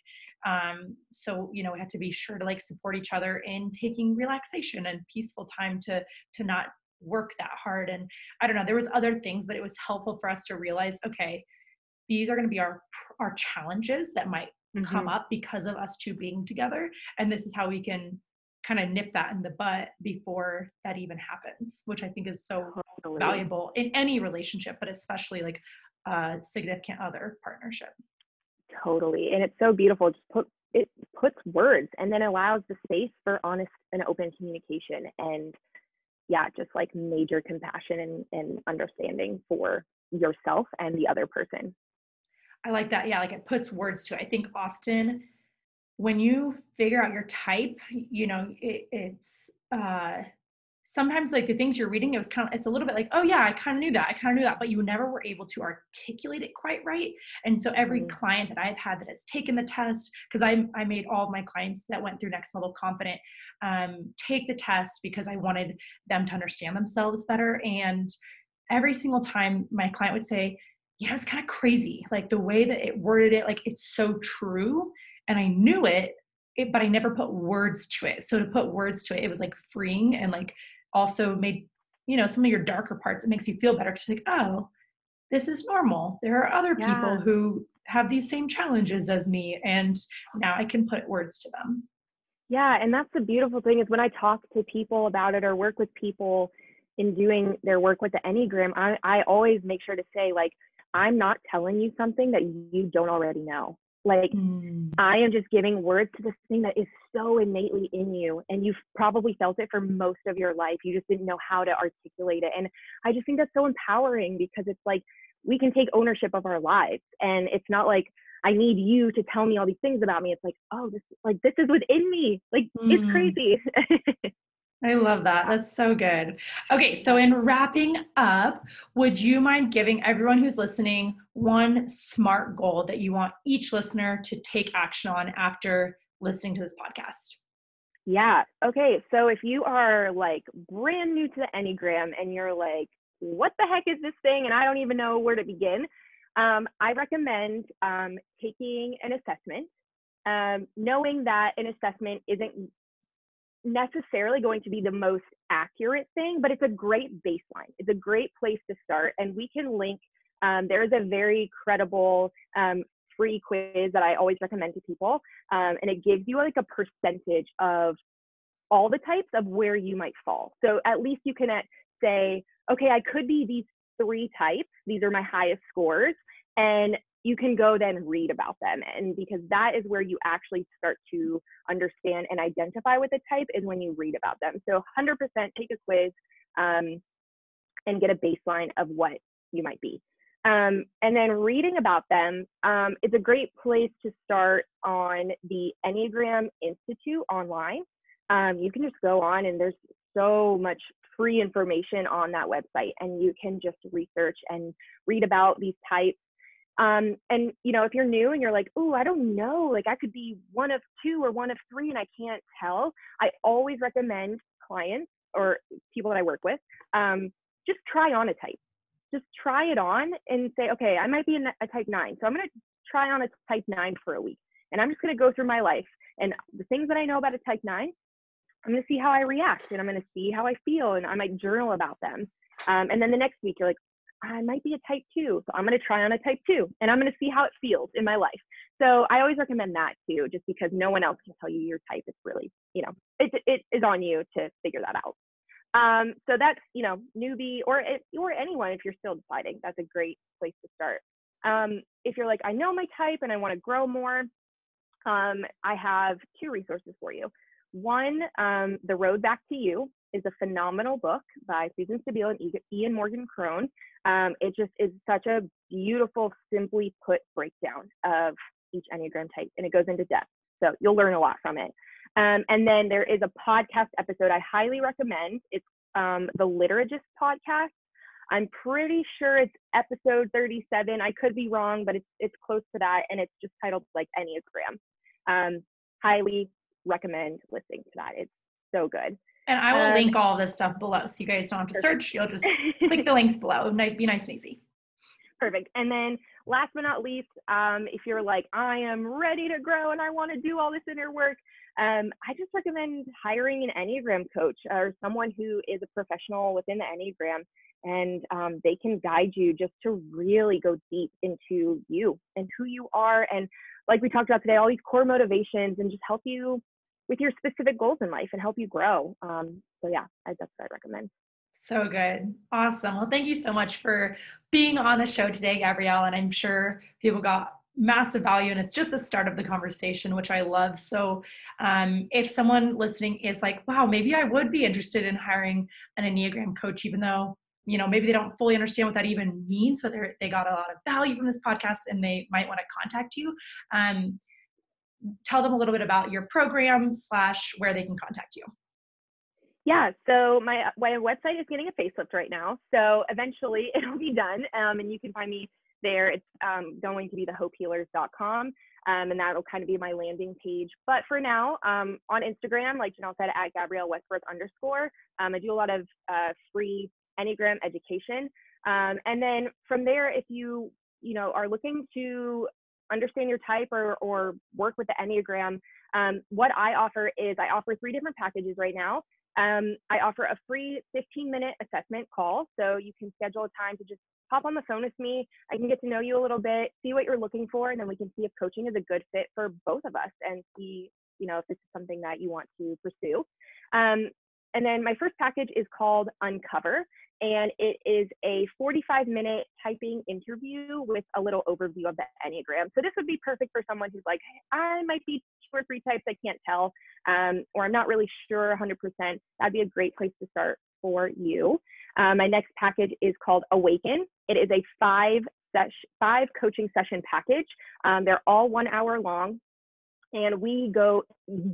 so we have to be sure to like support each other in taking relaxation and peaceful time to not work that hard. And I don't know, there was other things, but it was helpful for us to realize, okay, these are going to be our challenges that might come Hmm. up because of us two being together, and this is how we can kind of nip that in the butt before that even happens, which I think is so Totally. valuable in any relationship, but especially like a significant other partnership. Totally. And it's so beautiful. It puts words and then allows the space for honest and open communication. And yeah, just like major compassion and understanding for yourself and the other person. I like that. Yeah, like it puts words to it. I think often when you figure out your type, it's sometimes like the things you're reading, it's a little bit like, oh yeah, I kind of knew that. I kind of knew that, but you never were able to articulate it quite right. And so every Mhm. client that I've had that has taken the test, because I made all of my clients that went through Next Level Confident take the test because I wanted them to understand themselves better. And every single time my client would say, yeah, it's kind of crazy. Like the way that it worded it, like it's so true. And I knew but I never put words to it. So to put words to it, it was like freeing and like also made, some of your darker parts, it makes you feel better to think, oh, this is normal. There are other people Yeah. who have these same challenges as me. And now I can put words to them. Yeah, and that's the beautiful thing is when I talk to people about it or work with people in doing their work with the Enneagram, I always make sure to say, like, I'm not telling you something that you don't already know. Like, Mm. I am just giving words to this thing that is so innately in you, and you've probably felt it for most of your life. You just didn't know how to articulate it. And I just think that's so empowering because it's like we can take ownership of our lives. And it's not like I need you to tell me all these things about me. It's like, oh, this is within me. Like it's Mm. crazy. I love that. That's so good. Okay, so Yeah. in wrapping up, would you mind giving everyone who's listening one SMART goal that you want each listener to take action on after listening to this podcast? Yeah. Okay. So if you are like brand new to the Enneagram and you're like, what the heck is this thing? And I don't even know where to begin. I recommend taking an assessment, knowing that an assessment isn't necessarily going to be the most accurate thing, but it's a great baseline. It's a great place to start. And we can link, there's a very credible free quiz that I always recommend to people. And it gives you like a percentage of all the types of where you might fall. So at least you can say, okay, I could be these 3 types. These are my highest scores. And you can go then read about them. And because that is where you actually start to understand and identify with a type is when you read about them. So 100% take a quiz and get a baseline of what you might be. And then reading about them is a great place to start on the Enneagram Institute online. You can just go on and there's so much free information on that website and you can just research and read about these types. And if you're new and you're like, oh, I don't know, like I could be one of 2 or one of 3 and I can't tell. I always recommend clients or people that I work with, just try on a type. Just try it on and say, okay, I might be a type 9. So I'm going to try on a type 9 for a week. And I'm just going to go through my life. And the things that I know about a type 9, I'm going to see how I react and I'm going to see how I feel and I might journal about them. And then the next week, you're like, I might be a type 2. So I'm going to try on a type 2 and I'm going to see how it feels in my life. So I always recommend that too, just because no one else can tell you your type. It's really, it is on you to figure that out. So that's, newbie or anyone, if you're still deciding, that's a great place to start. If you're like, I know my type and I want to grow more, I have 2 resources for you. One, The Road Back to You is a phenomenal book by Susan Stabile and Ian Morgan Crone. It just is such a beautiful, simply put breakdown of each Enneagram type, and it goes into depth. So you'll learn a lot from it. And then there is a podcast episode I highly recommend. It's the Liturgist podcast. I'm pretty sure it's episode 37. I could be wrong, but it's close to that, and it's just titled like Enneagram. Highly recommend listening to that. It's so good. And I will link all this stuff below so you guys don't have to Perfect. search. You'll just click the links below. It might be nice and easy. Perfect. And then last but not least, if you're like, I am ready to grow and I want to do all this inner work, I just recommend hiring an Enneagram coach or someone who is a professional within the Enneagram. And they can guide you just to really go deep into you and who you are. And like we talked about today, all these core motivations and just help you with your specific goals in life and help you grow. So yeah, that's what I recommend. So good. Awesome. Well, thank you so much for being on the show today, Gabrielle. And I'm sure people got massive value, and it's just the start of the conversation, which I love. So if someone listening is like, wow, maybe I would be interested in hiring an Enneagram coach, even though, maybe they don't fully understand what that even means, but they got a lot of value from this podcast and they might want to contact you. Um, Tell them a little bit about your program / where they can contact you. Yeah, so my website is getting a facelift right now. So eventually it'll be done, and you can find me there. It's going to be thehopehealers.com, and that'll kind of be my landing page. But for now, on Instagram, like Janelle said, at Gabrielle Westbrook _. I do a lot of free Enneagram education, and then from there, if you are looking to understand your type or work with the Enneagram, what I offer is I offer 3 different packages right now. I offer a free 15-minute assessment call. So you can schedule a time to just hop on the phone with me. I can get to know you a little bit, see what you're looking for, and then we can see if coaching is a good fit for both of us and see, if this is something that you want to pursue. And then my first package is called Uncover, and it is a 45-minute typing interview with a little overview of the Enneagram. So this would be perfect for someone who's like, I might be 2 or 3 types, I can't tell, or I'm not really sure 100%. That'd be a great place to start for you. My next package is called Awaken. It is a 5 coaching session package. They're all 1 hour long. And we go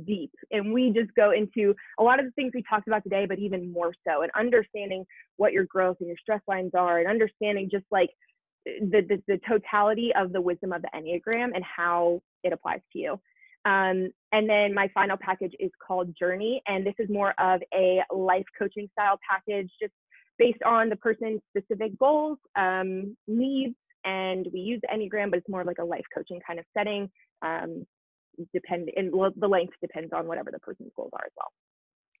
deep and we just go into a lot of the things we talked about today, but even more so, and understanding what your growth and your stress lines are, and understanding just like the totality of the wisdom of the Enneagram and how it applies to you. And then my final package is called Journey. And this is more of a life coaching style package, just based on the person's specific goals, needs. And we use the Enneagram, but it's more of like a life coaching kind of setting. The length depends on whatever the person's goals are as well.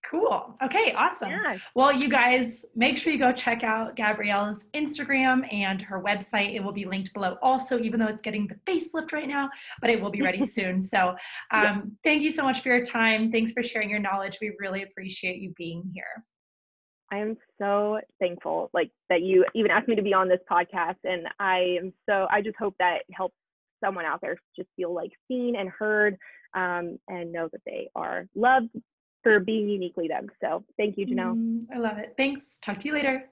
Cool. Okay, awesome. Yeah. Well, you guys, make sure you go check out Gabrielle's Instagram and her website. It will be linked below also, even though it's getting the facelift right now, but it will be ready soon. So thank you so much for your time. Thanks for sharing your knowledge. We really appreciate you being here. I am so thankful that you even asked me to be on this podcast. And I just hope that it helps someone out there just feel like seen and heard, and know that they are loved for being uniquely them. So thank you, Janelle. I love it. Thanks. Talk to you later.